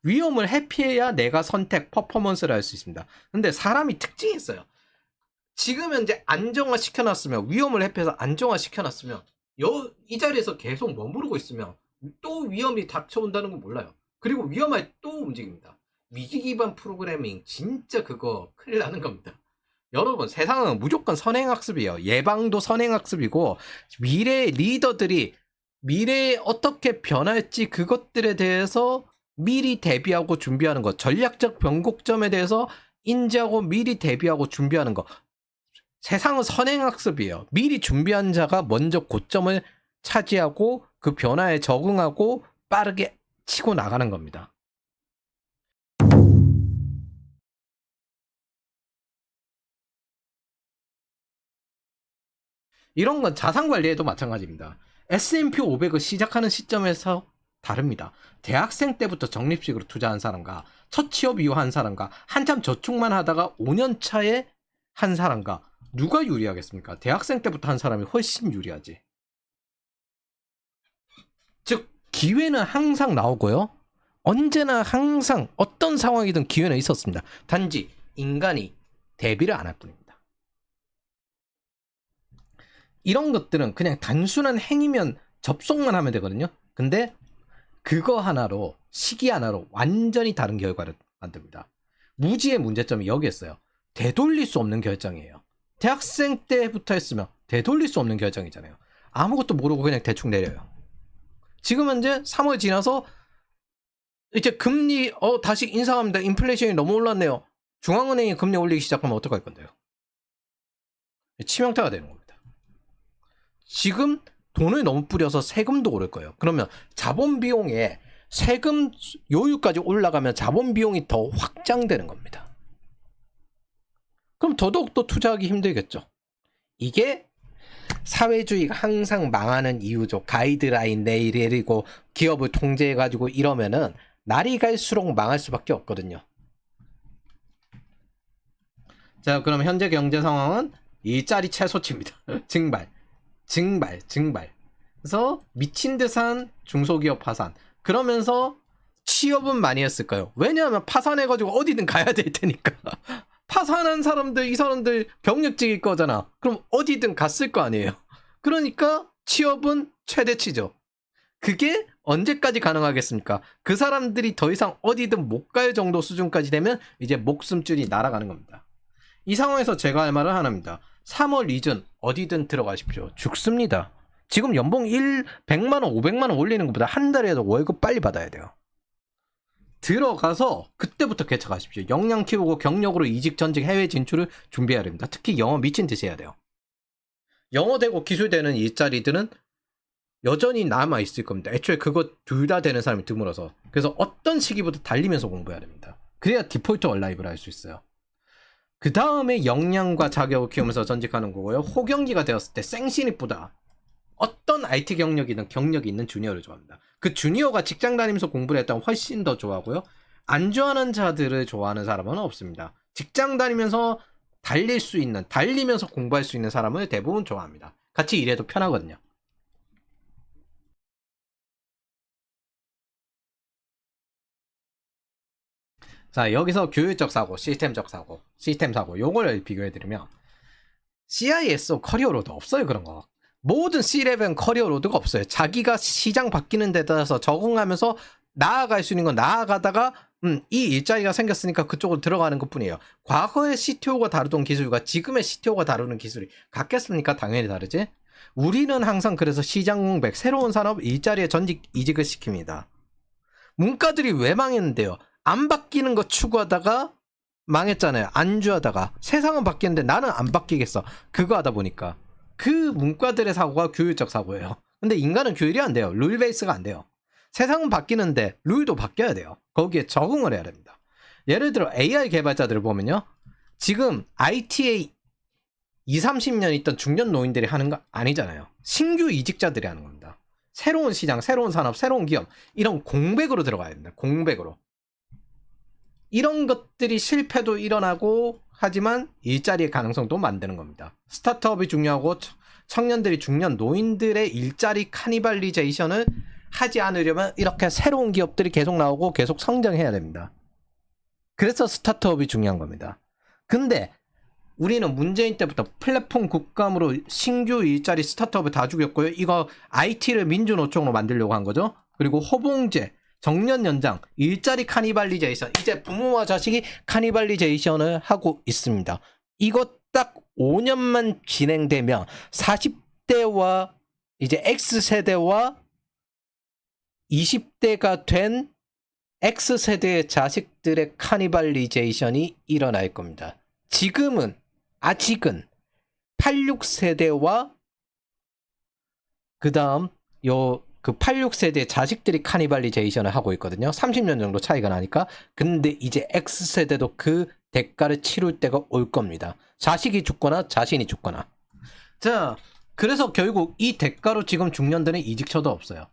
위험을 회피해야 내가 선택, 퍼포먼스를 할 수 있습니다. 근데 사람이 특징이 있어요. 지금 현재 안정화 시켜놨으면, 위험을 회피해서 안정화 시켜놨으면 이 자리에서 계속 머무르고 있으면 또 위험이 닥쳐온다는 건 몰라요. 그리고 위험할 또 움직입니다. 위기 기반 프로그래밍 진짜 그거 큰일 나는 겁니다. 여러분, 세상은 무조건 선행학습이에요. 예방도 선행학습이고, 미래 리더들이 미래에 어떻게 변할지 그것들에 대해서 미리 대비하고 준비하는 것, 전략적 변곡점에 대해서 인지하고 미리 대비하고 준비하는 것. 세상은 선행학습이에요. 미리 준비한 자가 먼저 고점을 차지하고 그 변화에 적응하고 빠르게 치고 나가는 겁니다. 이런 건 자산 관리에도 마찬가지입니다. S&P 500을 시작하는 시점에서 다릅니다. 대학생 때부터 적립식으로 투자한 사람과 첫 취업 이후 한 사람과 한참 저축만 하다가 5년 차에 한 사람과 누가 유리하겠습니까? 대학생 때부터 한 사람이 훨씬 유리하지. 즉, 기회는 항상 나오고요. 언제나 항상 어떤 상황이든 기회는 있었습니다. 단지 인간이 대비를 안 할 뿐입니다. 이런 것들은 그냥 단순한 행위면 접속만 하면 되거든요. 근데 그거 하나로, 시기 하나로 완전히 다른 결과를 만듭니다. 무지의 문제점이 여기 있어요. 되돌릴 수 없는 결정이에요. 대학생 때부터 했으면 되돌릴 수 없는 결정이잖아요. 아무것도 모르고 그냥 대충 내려요. 지금 현재 3월 지나서 이제 금리 다시 인상합니다. 인플레이션이 너무 올랐네요. 중앙은행이 금리 올리기 시작하면 어떡할 건데요? 치명타가 되는 겁니다. 지금 돈을 너무 뿌려서 세금도 오를 거예요. 그러면 자본 비용에 세금 요율까지 올라가면 자본 비용이 더 확장되는 겁니다. 그럼 더더욱 또 투자하기 힘들겠죠. 이게 사회주의가 항상 망하는 이유죠. 가이드라인 내리고 기업을 통제해가지고 이러면은 날이 갈수록 망할 수밖에 없거든요. 자, 그럼 현재 경제 상황은 일자리 최소치입니다. 증발. 그래서 미친 듯 한 중소기업 파산. 그러면서 취업은 많이 했을까요? 왜냐하면 파산해가지고 어디든 가야 될 테니까. 파산한 사람들, 이 사람들 경력직일 거잖아. 그럼 어디든 갔을 거 아니에요. 그러니까 취업은 최대치죠. 그게 언제까지 가능하겠습니까? 그 사람들이 더 이상 어디든 못 갈 정도 수준까지 되면 이제 목숨줄이 날아가는 겁니다. 이 상황에서 제가 할 말은 하나입니다. 3월 이전 어디든 들어가십시오. 죽습니다. 지금 연봉 100만 원, 500만 원 올리는 것보다 한 달에도 월급 빨리 받아야 돼요. 들어가서 그때부터 개척하십시오. 역량 키우고 경력으로 이직, 전직, 해외 진출을 준비해야 됩니다. 특히 영어 미친 듯이 해야 돼요. 영어 되고 기술 되는 일자리들은 여전히 남아 있을 겁니다. 애초에 그거 둘 다 되는 사람이 드물어서. 그래서 어떤 시기부터 달리면서 공부해야 됩니다. 그래야 디폴트 얼라이브를 할 수 있어요. 그 다음에 역량과 자격을 키우면서 전직하는 거고요. 호경기가 되었을 때 생신입보다 어떤 IT 경력이든 경력이 있는 주니어를 좋아합니다. 그 주니어가 직장 다니면서 공부를 했다면 훨씬 더 좋아하고요. 안 좋아하는 자들을 좋아하는 사람은 없습니다. 직장 다니면서 달리면서 공부할 수 있는 사람을 대부분 좋아합니다. 같이 일해도 편하거든요. 자, 여기서 교육적 사고, 시스템적 사고, 시스템 사고, 요걸 비교해드리면 CISO 커리어로드 없어요. 그런 거. 모든 C-레벨 커리어로드가 없어요. 자기가 시장 바뀌는 데 따라서 적응하면서 나아갈 수 있는 건 나아가다가 이 일자리가 생겼으니까 그쪽으로 들어가는 것 뿐이에요. 과거의 CTO가 다루던 기술과 지금의 CTO가 다루는 기술이 같겠습니까? 당연히 다르지. 우리는 항상 그래서 시장 공백, 새로운 산업 일자리에 전직 이직을 시킵니다. 문과들이 왜 망했는데요? 안 바뀌는 거 추구하다가 망했잖아요. 안주하다가. 세상은 바뀌는데 나는 안 바뀌겠어. 그거 하다 보니까. 그 문과들의 사고가 교육적 사고예요. 근데 인간은 교육이 안 돼요. 룰 베이스가 안 돼요. 세상은 바뀌는데 룰도 바뀌어야 돼요. 거기에 적응을 해야 됩니다. 예를 들어 AI 개발자들을 보면요. 지금 IT에 20, 30년 있던 중년 노인들이 하는 거 아니잖아요. 신규 이직자들이 하는 겁니다. 새로운 시장, 새로운 산업, 새로운 기업, 이런 공백으로 들어가야 됩니다. 공백으로. 이런 것들이 실패도 일어나고 하지만 일자리의 가능성도 만드는 겁니다. 스타트업이 중요하고 청년들이 중년 노인들의 일자리 카니발리제이션을 하지 않으려면 이렇게 새로운 기업들이 계속 나오고 계속 성장해야 됩니다. 그래서 스타트업이 중요한 겁니다. 근데 우리는 문재인 때부터 플랫폼 국감으로 신규 일자리 스타트업을 다 죽였고요. 이거 IT를 민주노총으로 만들려고 한 거죠. 그리고 호봉제, 정년 연장, 일자리 카니발리제이션, 이제 부모와 자식이 카니발리제이션을 하고 있습니다. 이거 딱 5년만 진행되면 40대와 이제 X세대와 20대가 된 X세대의 자식들의 카니발리제이션이 일어날 겁니다. 아직은 86세대와 그 다음 그 86세대 자식들이 카니발리제이션을 하고 있거든요. 30년 정도 차이가 나니까. 근데 이제 X세대도 그 대가를 치룰 때가 올 겁니다. 자식이 죽거나 자신이 죽거나. 자, 그래서 결국 이 대가로 지금 중년들은 이직처도 없어요.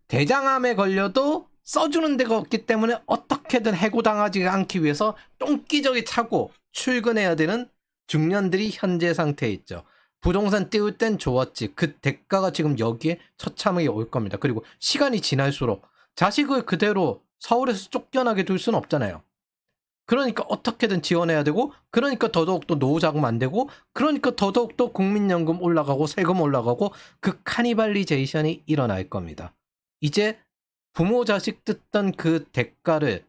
대장암에 걸려도 써주는 데가 없기 때문에 어떻게든 해고당하지 않기 위해서 똥기저귀 차고 출근해야 되는 중년들이 현재 상태에 있죠. 부동산 띄울 땐 좋았지. 그 대가가 지금 여기에 처참하게 올 겁니다. 그리고 시간이 지날수록 자식을 그대로 서울에서 쫓겨나게 둘 수는 없잖아요. 그러니까 어떻게든 지원해야 되고, 그러니까 더더욱 또 노후자금 안 되고, 그러니까 더더욱 또 국민연금 올라가고 세금 올라가고, 그 카니발리제이션이 일어날 겁니다. 이제 부모 자식 뜯던 그 대가를,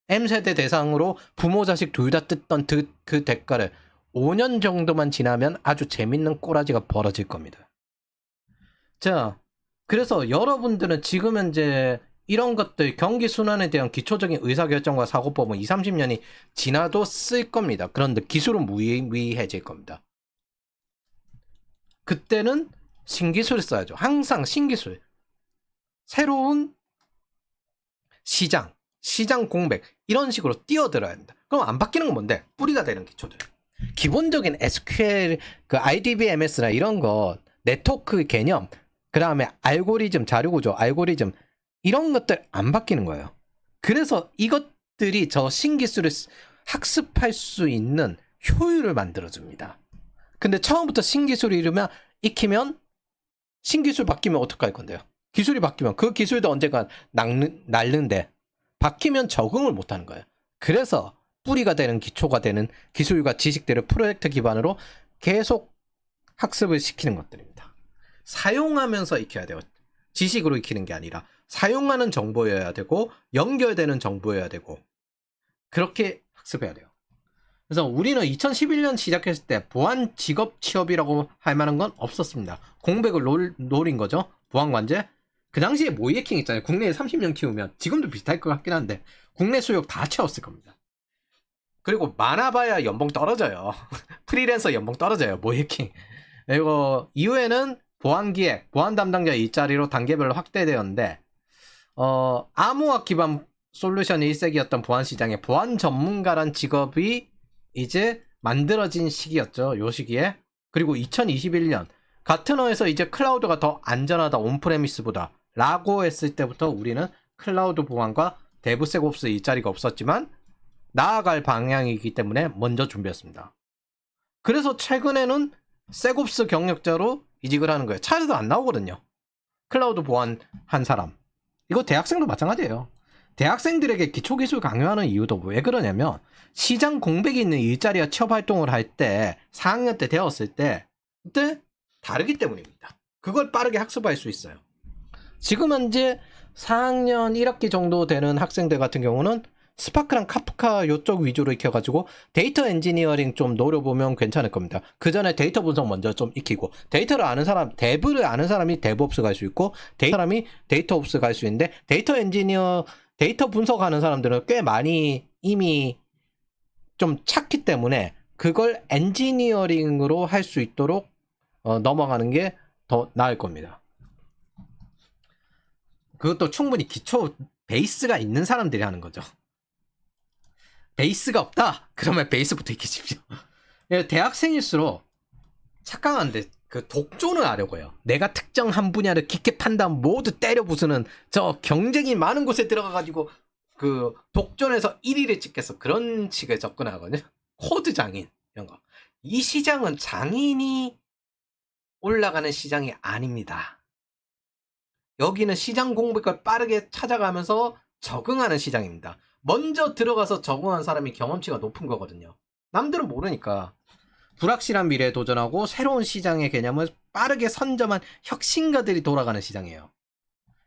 M세대 대상으로 부모 자식 둘 다 뜯던 그 대가를 5년 정도만 지나면 아주 재밌는 꼬라지가 벌어질 겁니다. 자, 그래서 여러분들은 지금 현재 이런 것들, 경기 순환에 대한 기초적인 의사결정과 사고법은 20, 30년이 지나도 쓸 겁니다. 그런데 기술은 무의미해질 겁니다. 그때는 신기술을 써야죠. 항상 신기술. 새로운 시장 공백, 이런 식으로 뛰어들어야 된다. 그럼 안 바뀌는 건 뭔데? 뿌리가 되는 기초들. 기본적인 SQL, 그 IDBMS나 이런 거, 네트워크 개념, 그 다음에 알고리즘, 자료구조, 알고리즘, 이런 것들 안 바뀌는 거예요. 그래서 이것들이 저 신기술을 학습할 수 있는 효율을 만들어줍니다. 근데 처음부터 신기술이 익히면 신기술 바뀌면 어떡할 건데요? 기술이 바뀌면 그 기술도 언젠가 낡는데 바뀌면 적응을 못하는 거예요. 그래서 뿌리가 되는 기초가 되는 기술과 지식들을 프로젝트 기반으로 계속 학습을 시키는 것들입니다. 사용하면서 익혀야 돼요. 지식으로 익히는 게 아니라 사용하는 정보여야 되고 연결되는 정보여야 되고 그렇게 학습해야 돼요. 그래서 우리는 2011년 시작했을 때 보안 직업 취업이라고 할 만한 건 없었습니다. 공백을 노린 거죠. 보안관제. 그 당시에 모이해킹 있잖아요. 국내에 30년 키우면 지금도 비슷할 것 같긴 한데 국내 수요 다 채웠을 겁니다. 그리고 많아봐야 연봉 떨어져요. 프리랜서 연봉 떨어져요. 모이해킹. 그리고 이후에는 보안기획, 보안 담당자 일자리로 단계별로 확대되었는데 암호화 기반 솔루션 1세기였던 보안 시장에 보안 전문가란 직업이 이제 만들어진 시기였죠. 요 시기에. 그리고 2021년 같은 어에서 이제 클라우드가 더 안전하다 온프레미스보다 라고 했을 때부터 우리는 클라우드 보안과 데브세곱스 일자리가 없었지만 나아갈 방향이기 때문에 먼저 준비했습니다. 그래서 최근에는 세곱스 경력자로 이직을 하는 거예요. 차에도 안 나오거든요. 클라우드 보안 한 사람. 이거 대학생도 마찬가지예요. 대학생들에게 기초기술 강요하는 이유도 왜 그러냐면 시장 공백이 있는 일자리와 취업 활동을 할 때 4학년 때 되었을 때 그때 다르기 때문입니다. 그걸 빠르게 학습할 수 있어요. 지금 현재 4학년 1학기 정도 되는 학생들 같은 경우는 스파크랑 카프카 요쪽 위주로 익혀가지고 데이터 엔지니어링 좀 노려보면 괜찮을 겁니다. 그 전에 데이터 분석 먼저 좀 익히고 데이터를 아는 사람, 데브를 아는 사람이 데브옵스 갈 수 있고 사람이 데이터옵스 갈 수 있는데 데이터 엔지니어, 데이터 분석하는 사람들은 꽤 많이 이미 좀 찾기 때문에 그걸 엔지니어링으로 할 수 있도록 넘어가는 게 더 나을 겁니다. 그것도 충분히 기초 베이스가 있는 사람들이 하는 거죠. 베이스가 없다? 그러면 베이스부터 익히십시오. 대학생일수록 착각하는데 그 독존을 하려고 해요. 내가 특정 한 분야를 깊게 판단 모두 때려 부수는 저 경쟁이 많은 곳에 들어가가지고 그 독존에서 1위를 찍겠어. 그런 식의 접근하거든요. 코드 장인 이런 거. 이 시장은 장인이 올라가는 시장이 아닙니다. 여기는 시장 공백을 빠르게 찾아가면서 적응하는 시장입니다. 먼저 들어가서 적응한 사람이 경험치가 높은 거거든요. 남들은 모르니까. 불확실한 미래에 도전하고 새로운 시장의 개념을 빠르게 선점한 혁신가들이 돌아가는 시장이에요.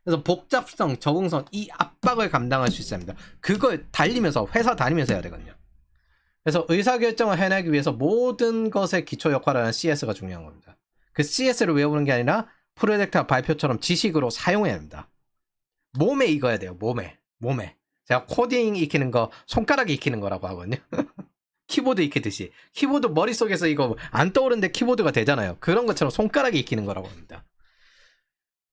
그래서 복잡성, 적응성, 이 압박을 감당할 수 있어야 합니다. 그걸 달리면서, 회사 다니면서 해야 되거든요. 그래서 의사결정을 해내기 위해서 모든 것의 기초 역할을 하는 CS가 중요한 겁니다. 그 CS를 외우는 게 아니라 프로젝트와 발표처럼 지식으로 사용해야 합니다. 몸에 익어야 돼요. 몸에. 제가 코딩 익히는 거 손가락에 익히는 거라고 하거든요. 키보드 익히듯이. 키보드 머릿속에서 이거 안 떠오르는데 키보드가 되잖아요. 그런 것처럼 손가락에 익히는 거라고 합니다.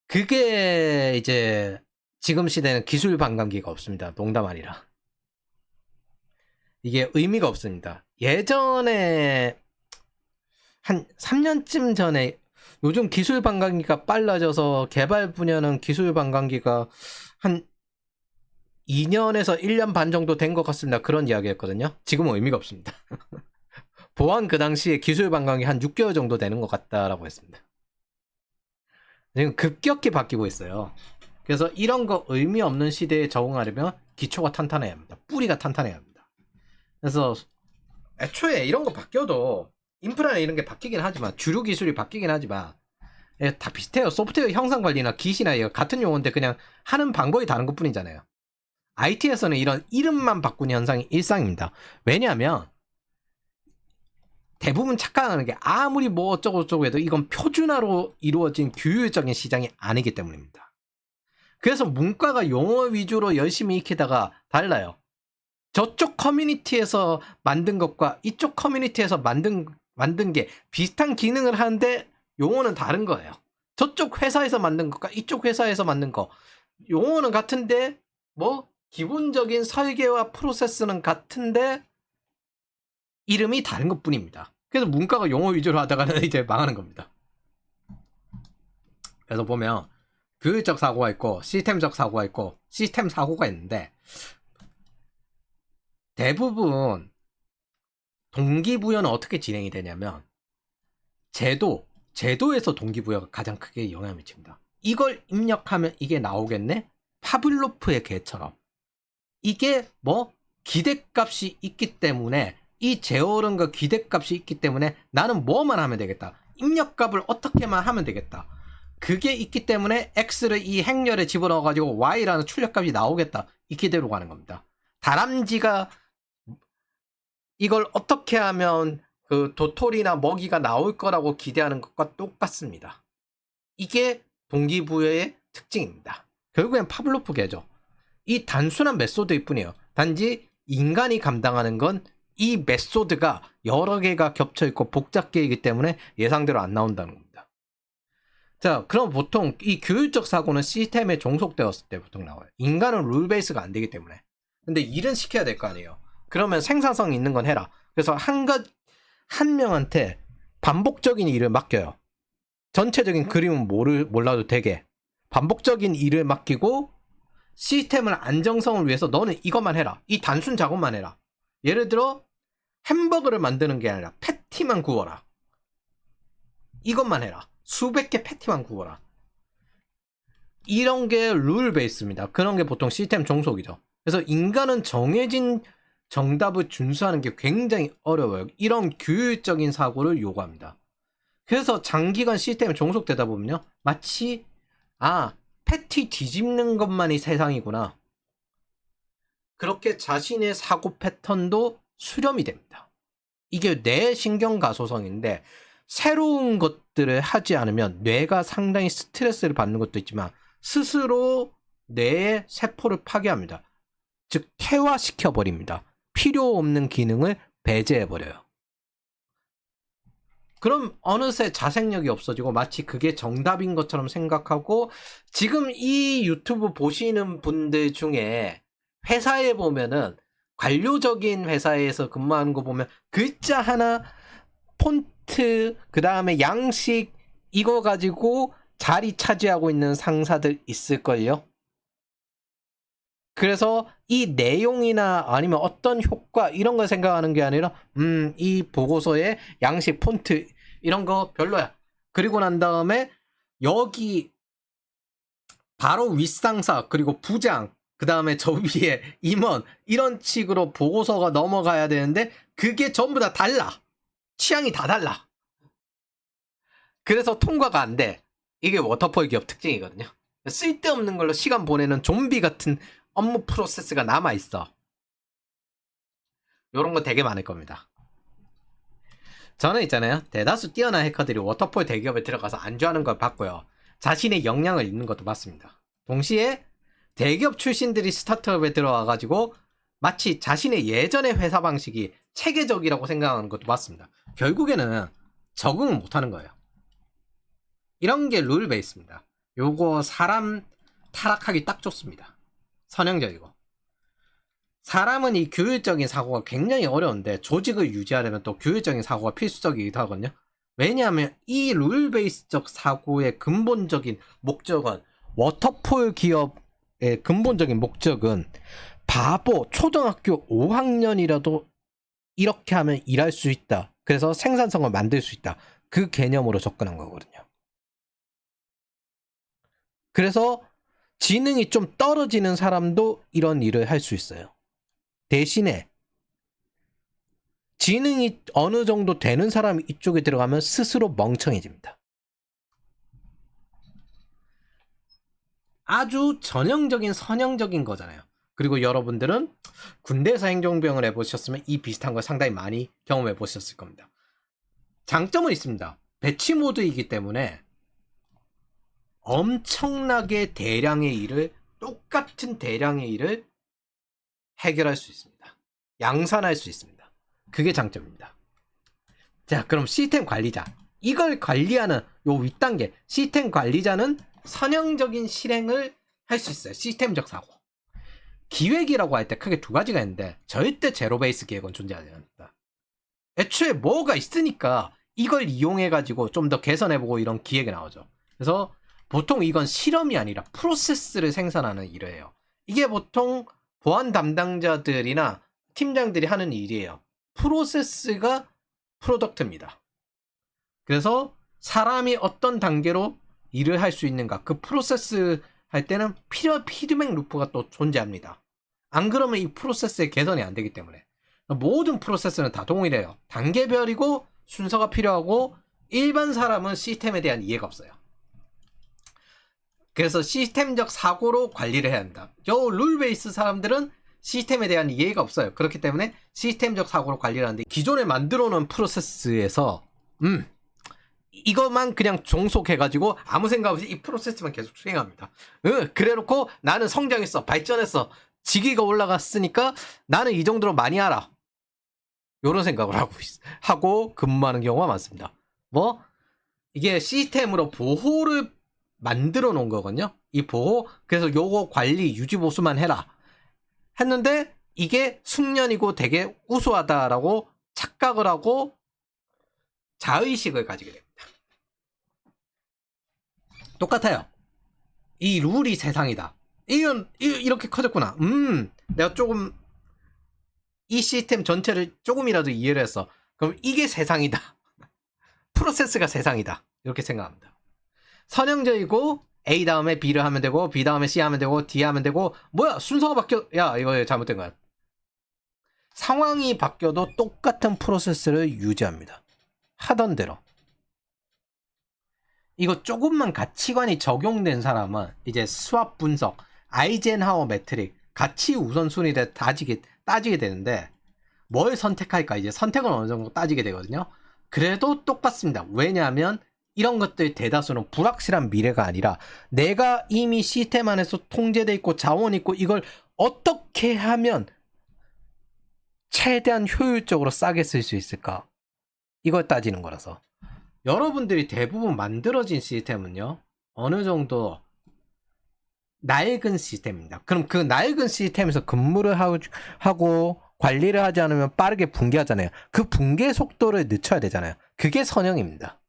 그게 이제 지금 시대는 기술 반감기가 없습니다. 농담 아니라. 이게 의미가 없습니다. 예전에 한 3년쯤 전에 요즘 기술 반감기가 빨라져서 개발 분야는 기술 반감기가 한 2년에서 1년 반 정도 된 것 같습니다. 그런 이야기였거든요. 지금은 의미가 없습니다. 보안 그 당시에 기술 반감기 한 6개월 정도 되는 것 같다라고 했습니다. 지금 급격히 바뀌고 있어요. 그래서 이런 거 의미 없는 시대에 적응하려면 기초가 탄탄해야 합니다. 뿌리가 탄탄해야 합니다. 그래서 애초에 이런 거 바뀌어도 인프라나 이런 게 바뀌긴 하지만 주류 기술이 바뀌긴 하지만 다 비슷해요. 소프트웨어 형상 관리나 깃이나 이거 같은 용어인데 그냥 하는 방법이 다른 것 뿐이잖아요. IT에서는 이런 이름만 바꾸는 현상이 일상입니다. 왜냐하면 대부분 착각하는 게 아무리 뭐 어쩌고저쩌고 해도 이건 표준화로 이루어진 규율적인 시장이 아니기 때문입니다. 그래서 문과가 용어 위주로 열심히 익히다가 달라요. 저쪽 커뮤니티에서 만든 것과 이쪽 커뮤니티에서 만든 게 비슷한 기능을 하는데 용어는 다른 거예요. 저쪽 회사에서 만든 것과 이쪽 회사에서 만든 거 용어는 같은데 뭐 기본적인 설계와 프로세스는 같은데 이름이 다른 것 뿐입니다. 그래서 문과가 용어 위주로 하다가는 이제 망하는 겁니다. 그래서 보면 규율적 사고가 있고 시스템적 사고가 있고 시스템 사고가 있는데 대부분 동기부여는 어떻게 진행이 되냐면 제도에서 동기부여가 가장 크게 영향을 미칩니다. 이걸 입력하면 이게 나오겠네? 파블로프의 개처럼. 이게 뭐 기대값이 있기 때문에 이 재오른과 기대값이 있기 때문에 나는 뭐만 하면 되겠다. 입력값을 어떻게만 하면 되겠다. 그게 있기 때문에 X를 이 행렬에 집어넣어가지고 Y라는 출력값이 나오겠다. 이 기대로 가는 겁니다. 다람쥐가 이걸 어떻게 하면 그 도토리나 먹이가 나올 거라고 기대하는 것과 똑같습니다. 이게 동기부여의 특징입니다. 결국엔 파블로프계죠. 이 단순한 메소드일 뿐이에요. 단지 인간이 감당하는 건 이 메소드가 여러 개가 겹쳐있고 복잡계이기 때문에 예상대로 안 나온다는 겁니다. 자, 그럼 보통 이 규율적 사고는 시스템에 종속되었을 때 보통 나와요. 인간은 룰 베이스가 안 되기 때문에. 근데 일은 시켜야 될 거 아니에요. 그러면 생산성 있는 건 해라. 그래서 한 명한테 반복적인 일을 맡겨요. 전체적인 그림은 몰라도 되게 반복적인 일을 맡기고 시스템을 안정성을 위해서 너는 이것만 해라. 이 단순 작업만 해라. 예를 들어 햄버거를 만드는 게 아니라 패티만 구워라. 이것만 해라. 수백 개 패티만 구워라. 이런 게 룰 베이스입니다. 그런 게 보통 시스템 종속이죠. 그래서 인간은 정해진 정답을 준수하는 게 굉장히 어려워요. 이런 규율적인 사고를 요구합니다. 그래서 장기간 시스템에 종속되다 보면요. 마치 패티 뒤집는 것만이 세상이구나. 그렇게 자신의 사고 패턴도 수렴이 됩니다. 이게 뇌 신경 가소성인데 새로운 것들을 하지 않으면 뇌가 상당히 스트레스를 받는 것도 있지만 스스로 뇌의 세포를 파괴합니다. 즉 퇴화시켜버립니다. 필요 없는 기능을 배제해버려요. 그럼 어느새 자생력이 없어지고 마치 그게 정답인 것처럼 생각하고 지금 이 유튜브 보시는 분들 중에 회사에 보면은 관료적인 회사에서 근무하는 거 보면 글자 하나 폰트 그 다음에 양식 이거 가지고 자리 차지하고 있는 상사들 있을걸요? 그래서 이 내용이나 아니면 어떤 효과 이런 걸 생각하는 게 아니라 이 보고서의 양식 폰트 이런 거 별로야. 그리고 난 다음에 여기 바로 윗상사 그리고 부장 그 다음에 저 위에 임원 이런 식으로 보고서가 넘어가야 되는데 그게 전부 다 달라. 취향이 다 달라. 그래서 통과가 안 돼. 이게 워터폴 기업 특징이거든요. 쓸데없는 걸로 시간 보내는 좀비 같은 업무 프로세스가 남아있어. 요런 거 되게 많을 겁니다. 저는 있잖아요. 대다수 뛰어난 해커들이 워터폴 대기업에 들어가서 안주하는 걸 봤고요. 자신의 역량을 잃는 것도 봤습니다. 동시에 대기업 출신들이 스타트업에 들어와가지고 마치 자신의 예전의 회사 방식이 체계적이라고 생각하는 것도 봤습니다. 결국에는 적응을 못하는 거예요. 이런 게 룰 베이스입니다. 요거 사람 타락하기 딱 좋습니다. 선형적이고. 사람은 이 규율적인 사고가 굉장히 어려운데 조직을 유지하려면 또 규율적인 사고가 필수적이기도 하거든요. 왜냐하면 이 룰 베이스적 사고의 근본적인 목적은 워터폴 기업의 근본적인 목적은 바보 초등학교 5학년이라도 이렇게 하면 일할 수 있다. 그래서 생산성을 만들 수 있다. 그 개념으로 접근한 거거든요. 그래서 지능이 좀 떨어지는 사람도 이런 일을 할 수 있어요. 대신에 지능이 어느 정도 되는 사람이 이쪽에 들어가면 스스로 멍청해집니다. 아주 전형적인 선형적인 거잖아요. 그리고 여러분들은 군대에서 행정병을 해보셨으면 이 비슷한 걸 상당히 많이 경험해 보셨을 겁니다. 장점은 있습니다. 배치 모드이기 때문에 엄청나게 대량의 일을 똑같은 대량의 일을 해결할 수 있습니다. 양산할 수 있습니다. 그게 장점입니다. 자, 그럼 시스템 관리자. 이걸 관리하는 요 윗단계 시스템 관리자는 선형적인 실행을 할 수 있어요. 시스템적 사고. 기획이라고 할 때 크게 두 가지가 있는데 절대 제로 베이스 기획은 존재하지 않습니다. 애초에 뭐가 있으니까 이걸 이용해가지고 좀 더 개선해보고 이런 기획이 나오죠. 그래서 보통 이건 실험이 아니라 프로세스를 생산하는 일이에요. 이게 보통 보안 담당자들이나 팀장들이 하는 일이에요. 프로세스가 프로덕트입니다. 그래서 사람이 어떤 단계로 일을 할 수 있는가, 그 프로세스 할 때는 피드백 루프가 또 존재합니다. 안 그러면 이 프로세스의 개선이 안 되기 때문에 모든 프로세스는 다 동일해요. 단계별이고 순서가 필요하고 일반 사람은 시스템에 대한 이해가 없어요. 그래서 시스템적 사고로 관리를 해야 한다. 저 룰 베이스 사람들은 시스템에 대한 이해가 없어요. 그렇기 때문에 시스템적 사고로 관리를 하는데 기존에 만들어 놓은 프로세스에서 이것만 그냥 종속해가지고 아무 생각 없이 이 프로세스만 계속 수행합니다. 그래놓고 나는 성장했어, 발전했어, 직위가 올라갔으니까 나는 이 정도로 많이 알아. 이런 생각을 하고 근무하는 경우가 많습니다. 뭐 이게 시스템으로 보호를 만들어 놓은 거거든요. 이 보호, 그래서 요거 관리 유지 보수만 해라 했는데 이게 숙련이고 되게 우수하다라고 착각을 하고 자의식을 가지게 됩니다. 똑같아요. 이 룰이 세상이다. 이건 이렇게 커졌구나. 내가 조금 이 시스템 전체를 조금이라도 이해를 했어. 그럼 이게 세상이다. 프로세스가 세상이다. 이렇게 생각합니다. 선형적이고 A 다음에 B를 하면 되고 B 다음에 C 하면 되고 D 하면 되고 뭐야 순서가 바뀌어. 야 이거 잘못된 거야. 상황이 바뀌어도 똑같은 프로세스를 유지합니다. 하던 대로. 이거 조금만 가치관이 적용된 사람은 이제 수압 분석, 아이젠하워 매트릭, 가치 우선순위를 따지게 되는데 뭘 선택할까 이제 선택은 어느 정도 따지게 되거든요. 그래도 똑같습니다. 왜냐하면 이런 것들 대다수는 불확실한 미래가 아니라 내가 이미 시스템 안에서 통제돼 있고 자원 있고 이걸 어떻게 하면 최대한 효율적으로 싸게 쓸 수 있을까? 이걸 따지는 거라서 여러분들이 대부분 만들어진 시스템은요 어느 정도 낡은 시스템입니다. 그럼 그 낡은 시스템에서 근무를 하고 관리를 하지 않으면 빠르게 붕괴하잖아요. 그 붕괴 속도를 늦춰야 되잖아요. 그게 선형입니다.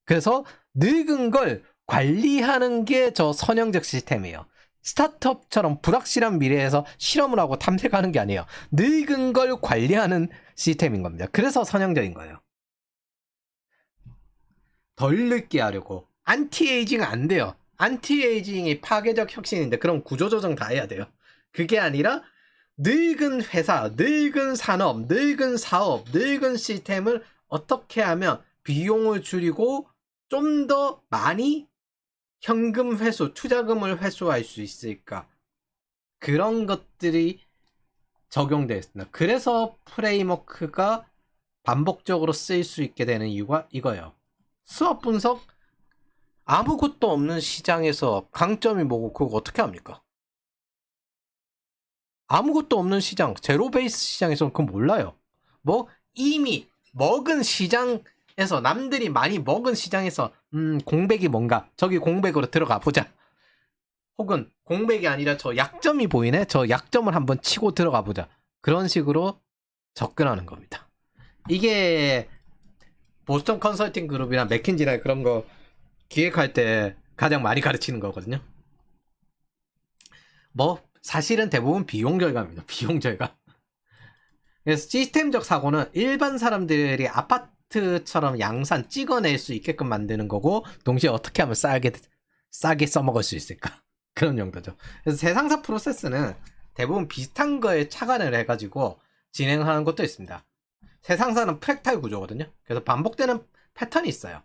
그래서 늙은 걸 관리하는 게 저 선형적 시스템이에요. 스타트업처럼 불확실한 미래에서 실험을 하고 탐색하는 게 아니에요. 늙은 걸 관리하는 시스템인 겁니다. 그래서 선형적인 거예요. 덜 늙게 하려고. 안티에이징 안 돼요. 안티에이징이 파괴적 혁신인데 그럼 구조조정 다 해야 돼요. 그게 아니라 늙은 회사, 늙은 산업, 늙은 사업, 늙은 시스템을 어떻게 하면 비용을 줄이고 좀 더 많이 현금 회수, 투자금을 회수할 수 있을까? 그런 것들이 적용되어 있습니다. 그래서 프레임워크가 반복적으로 쓰일 수 있게 되는 이유가 이거예요. 수업 분석, 아무것도 없는 시장에서 강점이 뭐고 그거 어떻게 합니까? 아무것도 없는 시장, 제로 베이스 시장에서는 그건 몰라요. 뭐 이미 먹은 시장에서, 남들이 많이 먹은 시장에서 공백이 뭔가, 저기 공백으로 들어가 보자. 혹은 공백이 아니라 저 약점이 보이네, 저 약점을 한번 치고 들어가 보자. 그런 식으로 접근하는 겁니다. 이게 보스턴 컨설팅 그룹이나 맥킨지나 그런 거 기획할 때 가장 많이 가르치는 거거든요. 뭐 사실은 대부분 비용 절감입니다. 비용 절감. 그래서 시스템적 사고는 일반 사람들이 아파트처럼 양산 찍어낼 수 있게끔 만드는 거고, 동시에 어떻게 하면 싸게 써먹을 수 있을까, 그런 용도죠. 그래서 세상사 프로세스는 대부분 비슷한 거에 착안을 해가지고 진행하는 것도 있습니다. 세상사는 프랙탈 구조거든요. 그래서 반복되는 패턴이 있어요.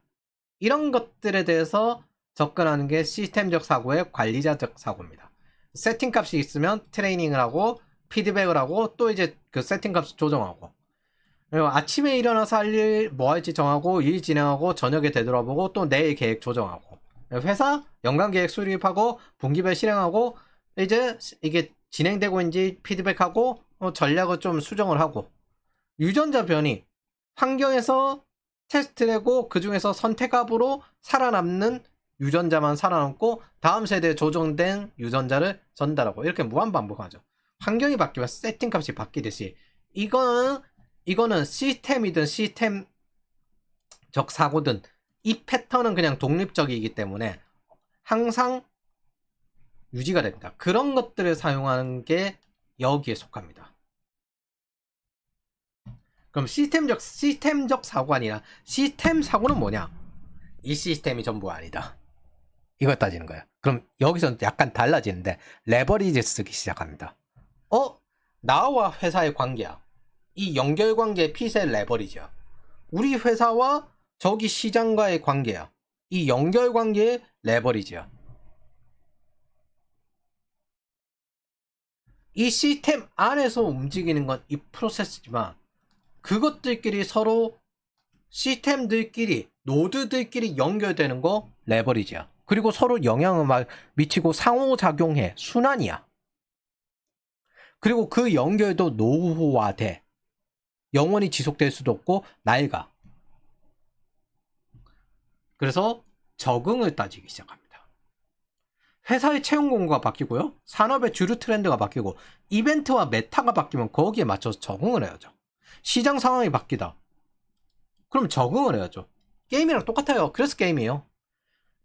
이런 것들에 대해서 접근하는 게 시스템적 사고의 관리자적 사고입니다. 세팅 값이 있으면 트레이닝을 하고 피드백을 하고 또 이제 그 세팅 값을 조정하고, 그리고 아침에 일어나서 할 일 뭐 할지 정하고 일 진행하고 저녁에 되돌아보고 또 내일 계획 조정하고, 회사 연간 계획 수립하고 분기별 실행하고, 이제 이게 진행되고 있는지 피드백하고 전략을 좀 수정을 하고, 유전자 변이, 환경에서 테스트되고 그 중에서 선택합으로 살아남는 유전자만 살아남고 다음 세대에 조정된 유전자를 전달하고, 이렇게 무한 반복하죠. 환경이 바뀌면 세팅 값이 바뀌듯이 이거는 시스템이든 시스템적 사고든 이 패턴은 그냥 독립적이기 때문에 항상 유지가 됩니다. 그런 것들을 사용하는 게 여기에 속합니다. 그럼 시스템적 사고가 아니라 시스템 사고는 뭐냐? 이 시스템이 전부가 아니다. 이걸 따지는 거예요. 그럼 여기서는 약간 달라지는데 레버리지 쓰기 시작합니다. 나와 회사의 관계야. 이 연결관계의 핏의 레버리지야. 우리 회사와 저기 시장과의 관계야. 이 연결관계의 레버리지야. 이 시스템 안에서 움직이는 건 이 프로세스지만, 그것들끼리 서로 시스템들끼리, 노드들끼리 연결되는 거 레버리지야. 그리고 서로 영향을 막 미치고 상호작용해. 순환이야. 그리고 그 연결도 노후화돼. 영원히 지속될 수도 없고 낡아. 그래서 적응을 따지기 시작합니다. 회사의 채용 공고가 바뀌고요, 산업의 주류 트렌드가 바뀌고 이벤트와 메타가 바뀌면 거기에 맞춰서 적응을 해야죠. 시장 상황이 바뀌다. 그럼 적응을 해야죠. 게임이랑 똑같아요. 그래서 게임이에요.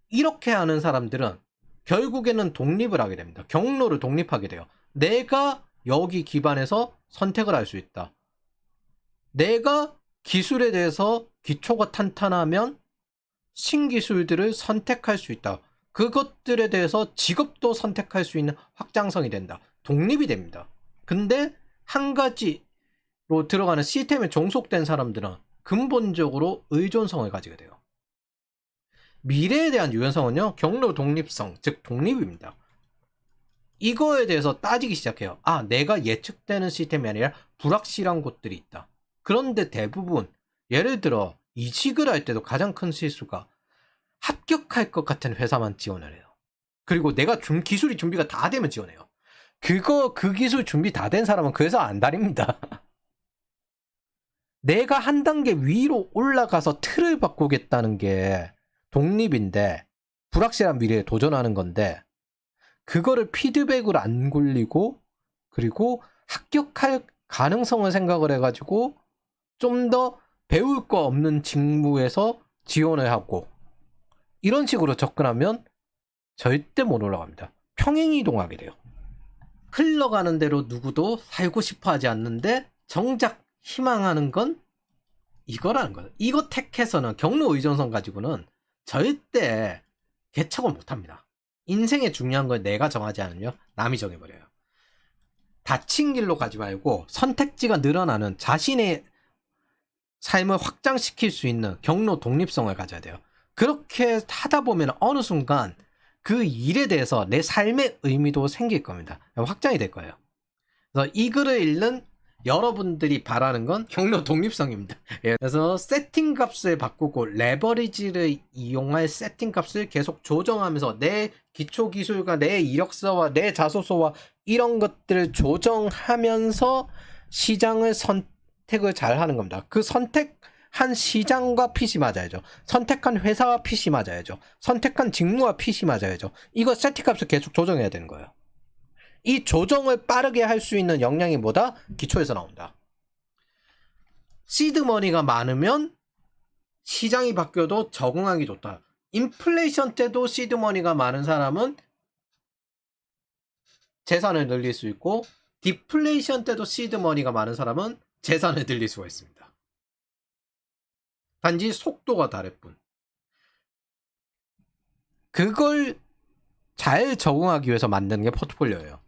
이렇게 하는 사람들은 결국에는 독립을 하게 됩니다. 경로를 독립하게 돼요. 내가 여기 기반에서 선택을 할 수 있다. 내가 기술에 대해서 기초가 탄탄하면 신기술들을 선택할 수 있다. 그것들에 대해서 직업도 선택할 수 있는 확장성이 된다. 독립이 됩니다. 근데 한 가지로 들어가는 시스템에 종속된 사람들은 근본적으로 의존성을 가지게 돼요. 미래에 대한 유연성은요, 경로 독립성, 즉 독립입니다. 이거에 대해서 따지기 시작해요. 내가 예측되는 시스템이 아니라 불확실한 곳들이 있다. 그런데 대부분, 예를 들어 이직을 할 때도 가장 큰 실수가 합격할 것 같은 회사만 지원을 해요. 그리고 내가 기술이 준비가 다 되면 지원해요. 그 기술 준비 다 된 사람은 그 회사 안 다닙니다. 내가 한 단계 위로 올라가서 틀을 바꾸겠다는 게 독립인데, 불확실한 미래에 도전하는 건데, 그거를 피드백으로 안 굴리고, 그리고 합격할 가능성을 생각을 해가지고 좀 더 배울 거 없는 직무에서 지원을 하고, 이런 식으로 접근하면 절대 못 올라갑니다. 평행이동하게 돼요. 흘러가는 대로 누구도 살고 싶어 하지 않는데 정작 희망하는 건 이거라는 거예요. 이거 택해서는 경로 의존성 가지고는 절대 개척을 못합니다. 인생에 중요한 건 내가 정하지 않으면 남이 정해버려요. 닫힌 길로 가지 말고 선택지가 늘어나는 자신의 삶을 확장시킬 수 있는 경로 독립성을 가져야 돼요. 그렇게 하다 보면 어느 순간 그 일에 대해서 내 삶의 의미도 생길 겁니다. 확장이 될 거예요. 그래서 이 글을 읽는 여러분들이 바라는 건 경로 독립성입니다. 그래서 세팅 값을 바꾸고 레버리지를 이용할 세팅 값을 계속 조정하면서 내 기초 기술과 내 이력서와 내 자소서와 이런 것들을 조정하면서 시장을 선택을 잘 하는 겁니다. 그 선택한 시장과 핏이 맞아야죠. 선택한 회사와 핏이 맞아야죠. 선택한 직무와 핏이 맞아야죠. 이거 세팅 값을 계속 조정해야 되는 거예요. 이 조정을 빠르게 할 수 있는 역량이 뭐다? 기초에서 나온다. 시드머니가 많으면 시장이 바뀌어도 적응하기 좋다. 인플레이션 때도 시드머니가 많은 사람은 재산을 늘릴 수 있고 디플레이션 때도 시드머니가 많은 사람은 재산을 늘릴 수가 있습니다. 단지 속도가 다를 뿐. 그걸 잘 적응하기 위해서 만드는 게 포트폴리오예요.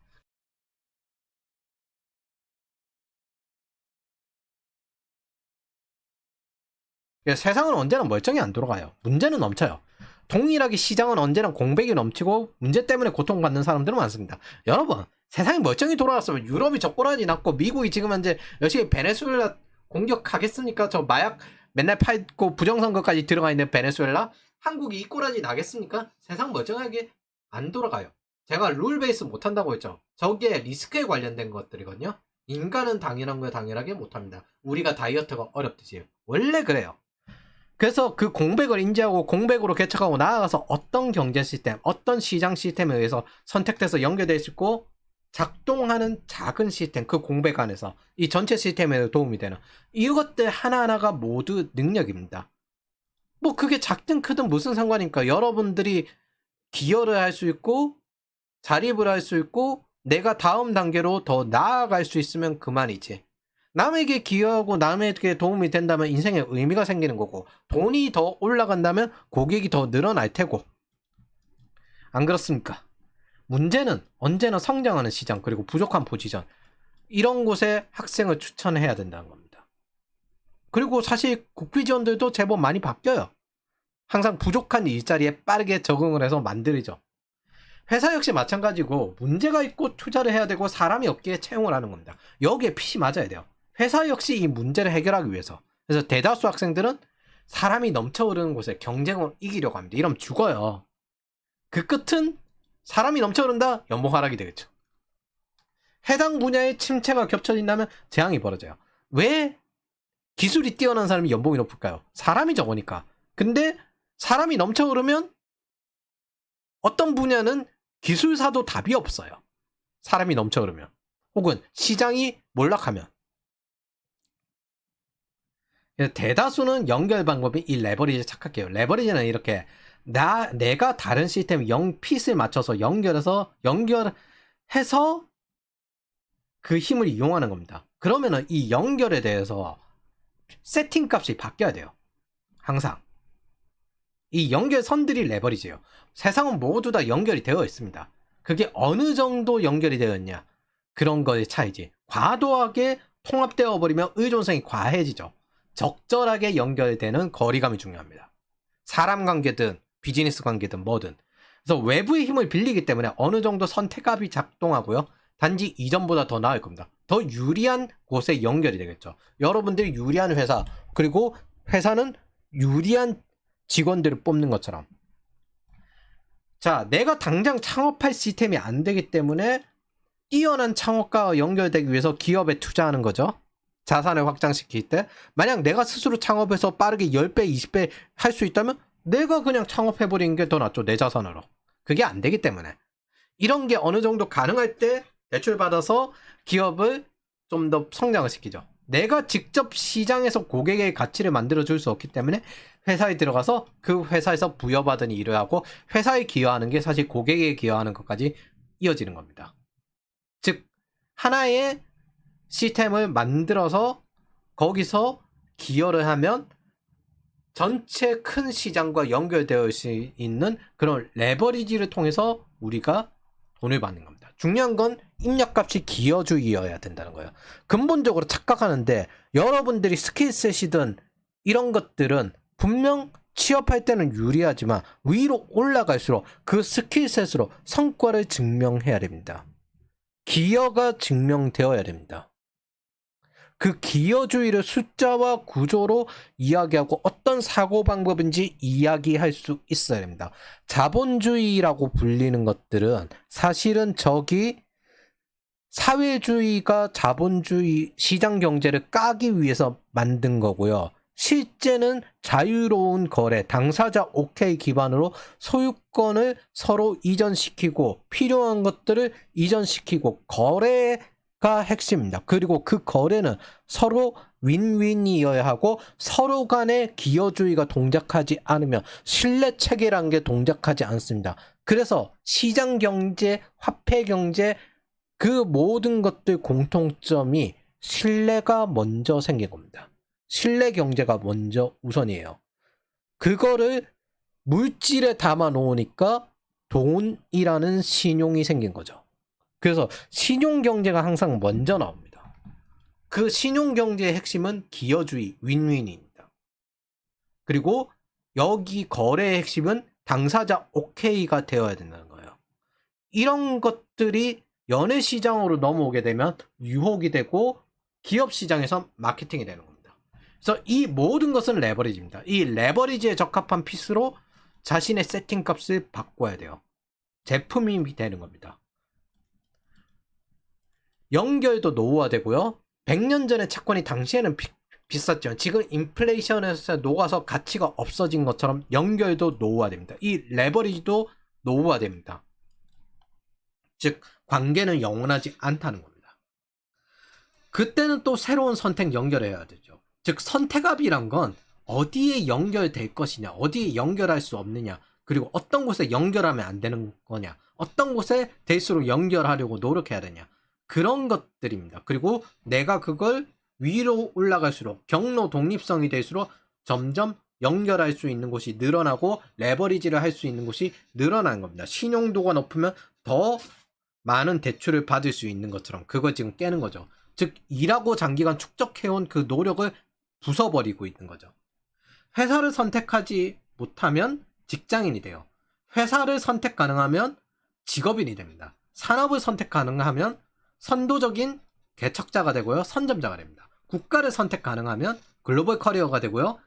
세상은 언제나 멀쩡히 안 돌아가요. 문제는 넘쳐요. 동일하게 시장은 언제나 공백이 넘치고 문제 때문에 고통받는 사람들은 많습니다. 여러분, 세상이 멀쩡히 돌아왔으면 유럽이 적고라니 났고 미국이 지금 현재 열심히 베네수엘라 공격하겠습니까? 저 마약 맨날 팔고 부정선거까지 들어가 있는 베네수엘라? 한국이 이 꼬라지 나겠습니까? 세상 멀쩡하게 안 돌아가요. 제가 룰 베이스 못한다고 했죠. 저게 리스크에 관련된 것들이거든요. 인간은 당연한 거 당연하게 못합니다. 우리가 다이어트가 어렵듯이. 원래 그래요. 그래서 그 공백을 인지하고 공백으로 개척하고 나아가서 어떤 경제 시스템, 어떤 시장 시스템에 의해서 선택돼서 연결될 수 있고 작동하는 작은 시스템, 그 공백 안에서 이 전체 시스템에 도움이 되는 이것들 하나하나가 모두 능력입니다. 뭐 그게 작든 크든 무슨 상관입니까? 여러분들이 기여를 할 수 있고 자립을 할 수 있고 내가 다음 단계로 더 나아갈 수 있으면 그만이지. 남에게 기여하고 남에게 도움이 된다면 인생에 의미가 생기는 거고 돈이 더 올라간다면 고객이 더 늘어날 테고 안 그렇습니까? 문제는 언제나 성장하는 시장 그리고 부족한 포지션 이런 곳에 학생을 추천해야 된다는 겁니다. 그리고 사실 국비 지원들도 제법 많이 바뀌어요. 항상 부족한 일자리에 빠르게 적응을 해서 만들죠. 회사 역시 마찬가지고 문제가 있고 투자를 해야 되고 사람이 없기에 채용을 하는 겁니다. 여기에 핏이 맞아야 돼요. 회사 역시 이 문제를 해결하기 위해서. 그래서 대다수 학생들은 사람이 넘쳐흐르는 곳에 경쟁을 이기려고 합니다. 이러면 죽어요. 그 끝은 사람이 넘쳐흐른다? 연봉 하락이 되겠죠. 해당 분야의 침체가 겹쳐진다면 재앙이 벌어져요. 왜 기술이 뛰어난 사람이 연봉이 높을까요? 사람이 적으니까. 근데 사람이 넘쳐흐르면 어떤 분야는 기술사도 답이 없어요. 사람이 넘쳐흐르면. 혹은 시장이 몰락하면. 대다수는 연결 방법이 이 레버리지에 착각해요. 레버리지는 이렇게 내가 다른 시스템 핏을 맞춰서 연결해서 그 힘을 이용하는 겁니다. 그러면은 이 연결에 대해서 세팅 값이 바뀌어야 돼요. 항상. 이 연결선들이 레버리지예요. 세상은 모두 다 연결이 되어 있습니다. 그게 어느 정도 연결이 되어 있냐. 그런 거의 차이지. 과도하게 통합되어 버리면 의존성이 과해지죠. 적절하게 연결되는 거리감이 중요합니다. 사람 관계든 비즈니스 관계든 뭐든. 그래서 외부의 힘을 빌리기 때문에 어느 정도 선택압이 작동하고요. 단지 이전보다 더 나을 겁니다. 더 유리한 곳에 연결이 되겠죠. 여러분들이 유리한 회사 그리고 회사는 유리한 직원들을 뽑는 것처럼. 자, 내가 당장 창업할 시스템이 안 되기 때문에 뛰어난 창업가와 연결되기 위해서 기업에 투자하는 거죠. 자산을 확장시킬 때 만약 내가 스스로 창업해서 빠르게 10배, 20배 할 수 있다면 내가 그냥 창업해버리는 게 더 낫죠. 내 자산으로. 그게 안 되기 때문에. 이런 게 어느 정도 가능할 때 대출받아서 기업을 좀 더 성장을 시키죠. 내가 직접 시장에서 고객의 가치를 만들어줄 수 없기 때문에 회사에 들어가서 그 회사에서 부여받은 일을 하고 회사에 기여하는 게 사실 고객에 기여하는 것까지 이어지는 겁니다. 즉 하나의 시스템을 만들어서 거기서 기여를 하면 전체 큰 시장과 연결되어 있는 그런 레버리지를 통해서 우리가 돈을 받는 겁니다. 중요한 건 입력값이 기여주의여야 된다는 거예요. 근본적으로 착각하는데 여러분들이 스킬셋이든 이런 것들은 분명 취업할 때는 유리하지만 위로 올라갈수록 그 스킬셋으로 성과를 증명해야 됩니다. 기여가 증명되어야 됩니다. 그 기여주의를 숫자와 구조로 이야기하고 어떤 사고방법인지 이야기할 수 있어야 됩니다. 자본주의라고 불리는 것들은 사실은 저기 사회주의가 자본주의 시장경제를 까기 위해서 만든 거고요. 실제는 자유로운 거래, 당사자 오케이 기반으로 소유권을 서로 이전시키고 필요한 것들을 이전시키고 거래가 핵심입니다. 그리고 그 거래는 서로 윈윈이어야 하고 서로 간에 기여주의가 동작하지 않으면 신뢰체계라는 게 동작하지 않습니다. 그래서 시장경제, 화폐경제 그 모든 것들 공통점이 신뢰가 먼저 생긴 겁니다. 신뢰 경제가 먼저 우선이에요. 그거를 물질에 담아 놓으니까 돈이라는 신용이 생긴 거죠. 그래서 신용 경제가 항상 먼저 나옵니다. 그 신용 경제의 핵심은 기여주의, 윈윈입니다. 그리고 여기 거래의 핵심은 당사자 오케이가 되어야 된다는 거예요. 이런 것들이 연예 시장으로 넘어오게 되면 유혹이 되고 기업 시장에서 마케팅이 되는 겁니다. 그래서 이 모든 것은 레버리지입니다. 이 레버리지에 적합한 피스로 자신의 세팅 값을 바꿔야 돼요. 제품이 되는 겁니다. 연결도 노후화되고요. 100년 전에 채권이 당시에는 비쌌죠. 지금 인플레이션에서 녹아서 가치가 없어진 것처럼 연결도 노후화됩니다. 이 레버리지도 노후화됩니다. 즉 관계는 영원하지 않다는 겁니다. 그때는 또 새로운 선택 연결해야 되죠. 즉 선택압이란 건 어디에 연결될 것이냐, 어디에 연결할 수 없느냐, 그리고 어떤 곳에 연결하면 안 되는 거냐, 어떤 곳에 될수록 연결하려고 노력해야 되냐, 그런 것들입니다. 그리고 내가 그걸 위로 올라갈수록 경로 독립성이 될수록 점점 연결할 수 있는 곳이 늘어나고 레버리지를 할 수 있는 곳이 늘어나는 겁니다. 신용도가 높으면 더 많은 대출을 받을 수 있는 것처럼 그걸 지금 깨는 거죠. 즉 일하고 장기간 축적해온 그 노력을 부숴버리고 있는 거죠. 회사를 선택하지 못하면 직장인이 돼요. 회사를 선택 가능하면 직업인이 됩니다. 산업을 선택 가능하면 선도적인 개척자가 되고요. 선점자가 됩니다. 국가를 선택 가능하면 글로벌 커리어가 되고요.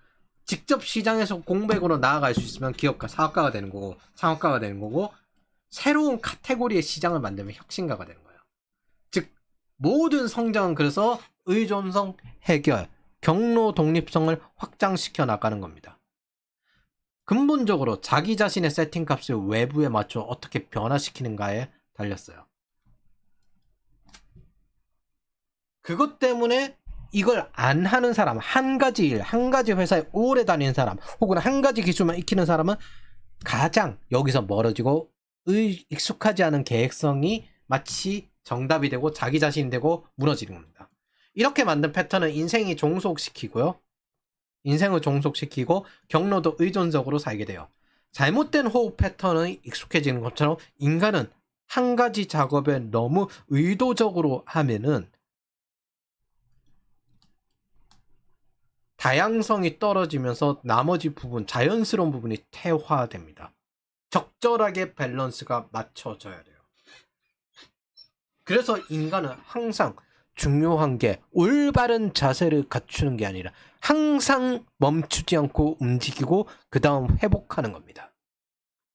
직접 시장에서 공백으로 나아갈 수 있으면 기업가, 사업가가 되는 거고 상업가가 되는 거고 새로운 카테고리의 시장을 만들면 혁신가가 되는 거예요. 즉 모든 성장은 그래서 의존성 해결, 경로 독립성을 확장시켜 나가는 겁니다. 근본적으로 자기 자신의 세팅 값을 외부에 맞춰 어떻게 변화시키는가에 달렸어요. 그것 때문에 이걸 안 하는 사람, 한 가지 일, 한 가지 회사에 오래 다니는 사람, 혹은 한 가지 기술만 익히는 사람은 가장 여기서 멀어지고 익숙하지 않은 계획성이 마치 정답이 되고 자기 자신이 되고 무너지는 겁니다. 이렇게 만든 패턴은 인생이 종속시키고요. 인생을 종속시키고 경로도 의존적으로 살게 돼요. 잘못된 호흡 패턴이 익숙해지는 것처럼 인간은 한 가지 작업에 너무 의도적으로 하면은 다양성이 떨어지면서 나머지 부분, 자연스러운 부분이 퇴화됩니다. 적절하게 밸런스가 맞춰져야 돼요. 그래서 인간은 항상 중요한 게 올바른 자세를 갖추는 게 아니라 항상 멈추지 않고 움직이고 그 다음 회복하는 겁니다.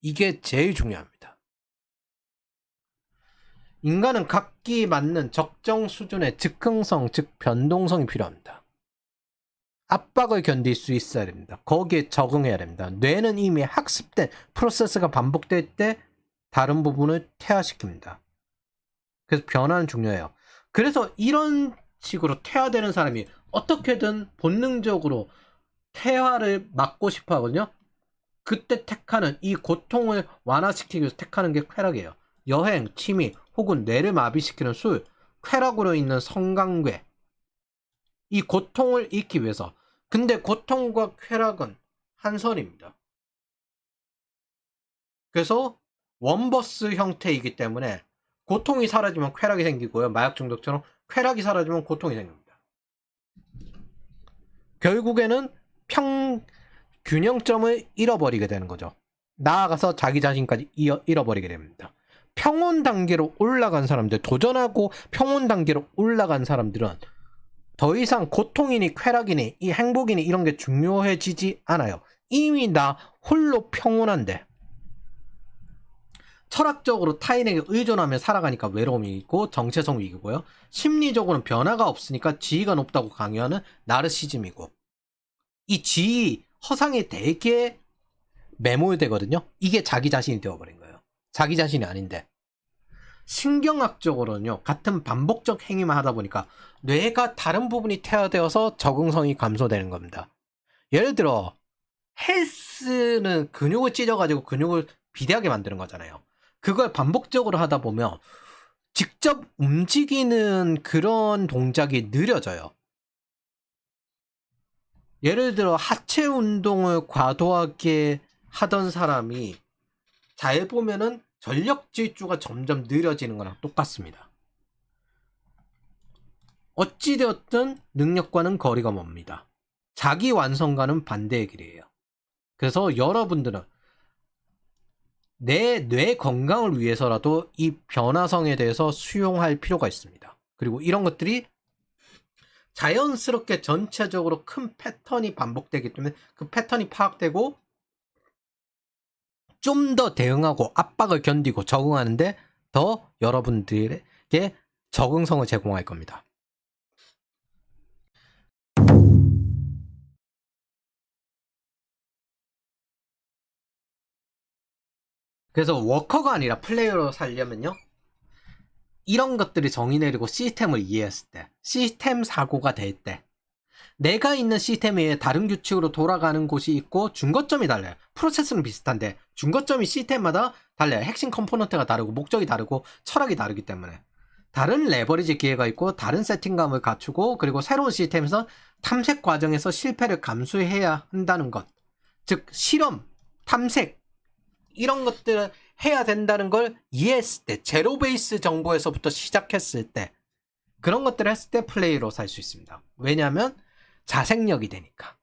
이게 제일 중요합니다. 인간은 각기 맞는 적정 수준의 즉흥성, 즉 변동성이 필요합니다. 압박을 견딜 수 있어야 됩니다. 거기에 적응해야 됩니다. 뇌는 이미 학습된 프로세스가 반복될 때 다른 부분을 퇴화시킵니다. 그래서 변화는 중요해요. 그래서 이런 식으로 퇴화되는 사람이 어떻게든 본능적으로 퇴화를 막고 싶어 하거든요. 그때 택하는 이 고통을 완화시키기 위해서 택하는 게 쾌락이에요. 여행, 취미, 혹은 뇌를 마비시키는 술, 쾌락으로 있는 성관계, 이 고통을 잊기 위해서. 근데 고통과 쾌락은 한선입니다. 그래서 원버스 형태이기 때문에 고통이 사라지면 쾌락이 생기고요. 마약 중독처럼 쾌락이 사라지면 고통이 생깁니다. 결국에는 균형점을 잃어버리게 되는 거죠. 나아가서 자기 자신까지 잃어버리게 됩니다. 평온 단계로 올라간 사람들, 도전하고 평온 단계로 올라간 사람들은 더 이상 고통이니 쾌락이니 이 행복이니 이런 게 중요해지지 않아요. 이미 나 홀로 평온한데. 철학적으로 타인에게 의존하며 살아가니까 외로움이 있고 정체성 위기고요. 심리적으로는 변화가 없으니까 지위가 높다고 강요하는 나르시즘이고, 이 지위, 허상에 되게 매몰되거든요. 이게 자기 자신이 되어버린 거예요. 자기 자신이 아닌데. 신경학적으로는요, 같은 반복적 행위만 하다 보니까 뇌가 다른 부분이 퇴화되어서 적응성이 감소되는 겁니다. 예를 들어 헬스는 근육을 찢어가지고 근육을 비대하게 만드는 거잖아요. 그걸 반복적으로 하다 보면 직접 움직이는 그런 동작이 느려져요. 예를 들어 하체 운동을 과도하게 하던 사람이 잘 보면은 전력 질주가 점점 느려지는 거랑 똑같습니다. 어찌되었든 능력과는 거리가 멉니다. 자기 완성과는 반대의 길이에요. 그래서 여러분들은 내 뇌 건강을 위해서라도 이 변화성에 대해서 수용할 필요가 있습니다. 그리고 이런 것들이 자연스럽게 전체적으로 큰 패턴이 반복되기 때문에 그 패턴이 파악되고 좀 더 대응하고 압박을 견디고 적응하는데 더 여러분들에게 적응성을 제공할 겁니다. 그래서 워커가 아니라 플레이어로 살려면요, 이런 것들이 정의 내리고 시스템을 이해했을 때, 시스템 사고가 될 때, 내가 있는 시스템 외에 다른 규칙으로 돌아가는 곳이 있고 준거점이 달라요. 프로세스는 비슷한데 준거점이 시스템마다 달라요. 핵심 컴포넌트가 다르고 목적이 다르고 철학이 다르기 때문에 다른 레버리지 기회가 있고 다른 세팅감을 갖추고, 그리고 새로운 시스템에서 탐색 과정에서 실패를 감수해야 한다는 것, 즉 실험, 탐색 이런 것들을 해야 된다는 걸 이해했을 때, 제로 베이스 정보에서부터 시작했을 때, 그런 것들을 했을 때 플레이로 살 수 있습니다. 왜냐하면 자생력이 되니까.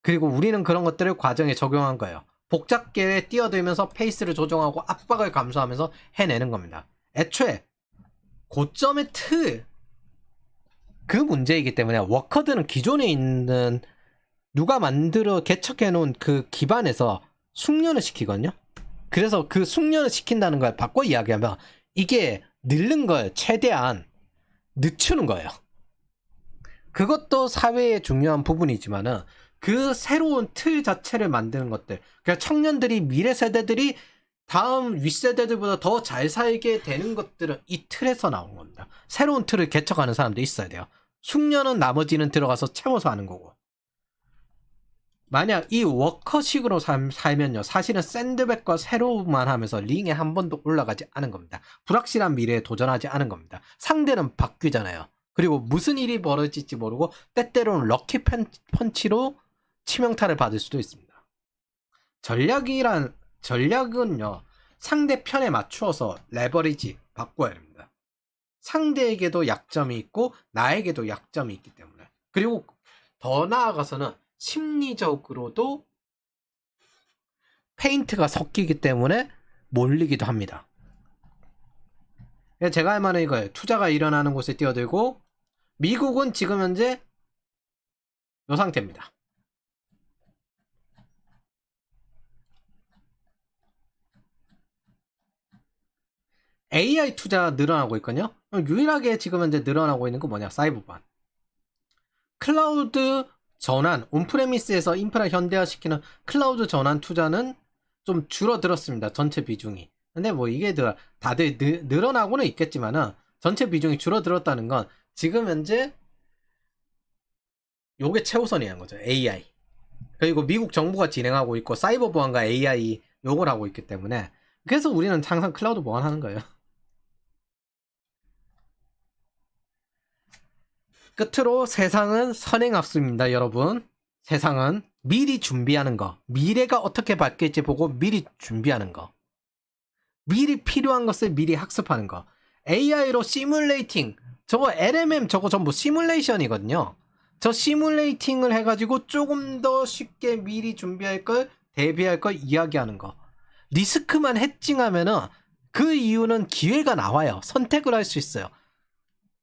그리고 우리는 그런 것들을 과정에 적용한 거예요. 복잡계에 뛰어들면서 페이스를 조정하고 압박을 감수하면서 해내는 겁니다. 애초에 고점의 그 문제이기 때문에 워커들은 기존에 있는 누가 만들어 개척해 놓은 그 기반에서 숙련을 시키거든요. 그래서 그 숙련을 시킨다는 걸 바꿔 이야기하면 이게 늘는 걸 최대한 늦추는 거예요. 그것도 사회의 중요한 부분이지만은 그 새로운 틀 자체를 만드는 것들, 그러니까 청년들이, 미래 세대들이 다음 윗세대들보다 더 잘 살게 되는 것들은 이 틀에서 나온 겁니다. 새로운 틀을 개척하는 사람도 있어야 돼요. 숙련은 나머지는 들어가서 채워서 하는 거고. 만약 이 워커식으로 살면요, 사실은 샌드백과 새로움만 하면서 링에 한 번도 올라가지 않은 겁니다. 불확실한 미래에 도전하지 않은 겁니다. 상대는 바뀌잖아요. 그리고 무슨 일이 벌어질지 모르고 때때로는 럭키 펀치로 치명타를 받을 수도 있습니다. 전략은요, 상대편에 맞추어서 레버리지 바꿔야 됩니다. 상대에게도 약점이 있고 나에게도 약점이 있기 때문에. 그리고 더 나아가서는 심리적으로도 페인트가 섞이기 때문에 몰리기도 합니다. 제가 할 말은 이거예요. 투자가 일어나는 곳에 뛰어들고, 미국은 지금 현재 이 상태입니다. AI 투자 늘어나고 있거든요. 유일하게 지금 현재 늘어나고 있는 건 뭐냐? 사이버반. 클라우드 전환, 온프레미스에서 인프라 현대화시키는 클라우드 전환 투자는 좀 줄어들었습니다. 전체 비중이. 근데 뭐 이게 다들 늘어나고는 있겠지만은 전체 비중이 줄어들었다는 건 지금 현재 요게 최우선이라는 거죠. AI. 그리고 미국 정부가 진행하고 있고 사이버 보안과 AI 요걸 하고 있기 때문에. 그래서 우리는 항상 클라우드 보안하는 거예요. 끝으로 세상은 선행학습입니다, 여러분. 세상은 미리 준비하는 거, 미래가 어떻게 바뀔지 보고 미리 준비하는 거, 미리 필요한 것을 미리 학습하는 거. AI로 시뮬레이팅, 저거 LMM 저거 전부 시뮬레이션이거든요. 저 시뮬레이팅을 해가지고 조금 더 쉽게 미리 준비할 걸, 대비할 걸 이야기하는 거. 리스크만 해칭하면은 그 이유는 기회가 나와요. 선택을 할 수 있어요.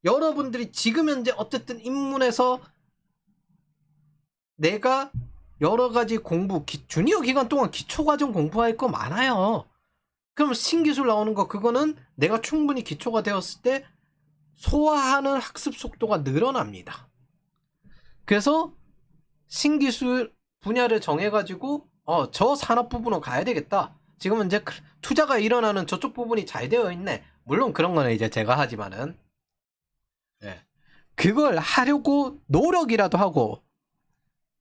여러분들이 지금 현재 어쨌든 입문해서 내가 여러 가지 공부, 주니어 기간 동안 기초과정 공부할 거 많아요. 그럼 신기술 나오는 거, 그거는 내가 충분히 기초가 되었을 때 소화하는 학습 속도가 늘어납니다. 그래서 신기술 분야를 정해가지고 저 산업 부분으로 가야 되겠다. 지금은 이제 투자가 일어나는 저쪽 부분이 잘 되어 있네. 물론 그런 거는 이제 제가 하지만은 그걸 하려고 노력이라도 하고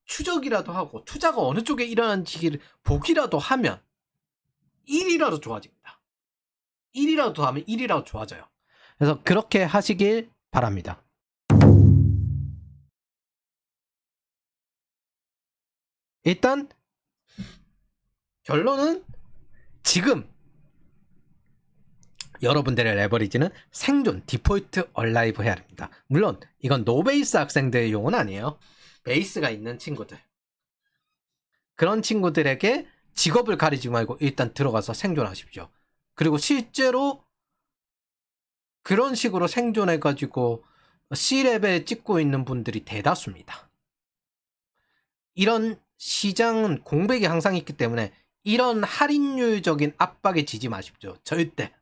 추적이라도 하고 투자가 어느 쪽에 일어나는지를 보기라도 하면 1이라도 좋아집니다. 1이라도 하면 1이라도 좋아져요. 그래서 그렇게 하시길 바랍니다. 일단 결론은 지금 여러분들의 레버리지는 생존, 디폴트 얼라이브 해야 합니다. 물론 이건 노베이스 학생들의 용어는 아니에요. 베이스가 있는 친구들, 그런 친구들에게 직업을 가리지 말고 일단 들어가서 생존하십시오. 그리고 실제로 그런 식으로 생존해가지고 C레벨 찍고 있는 분들이 대다수입니다. 이런 시장은 공백이 항상 있기 때문에 이런 할인율적인 압박에 지지 마십시오. 절대.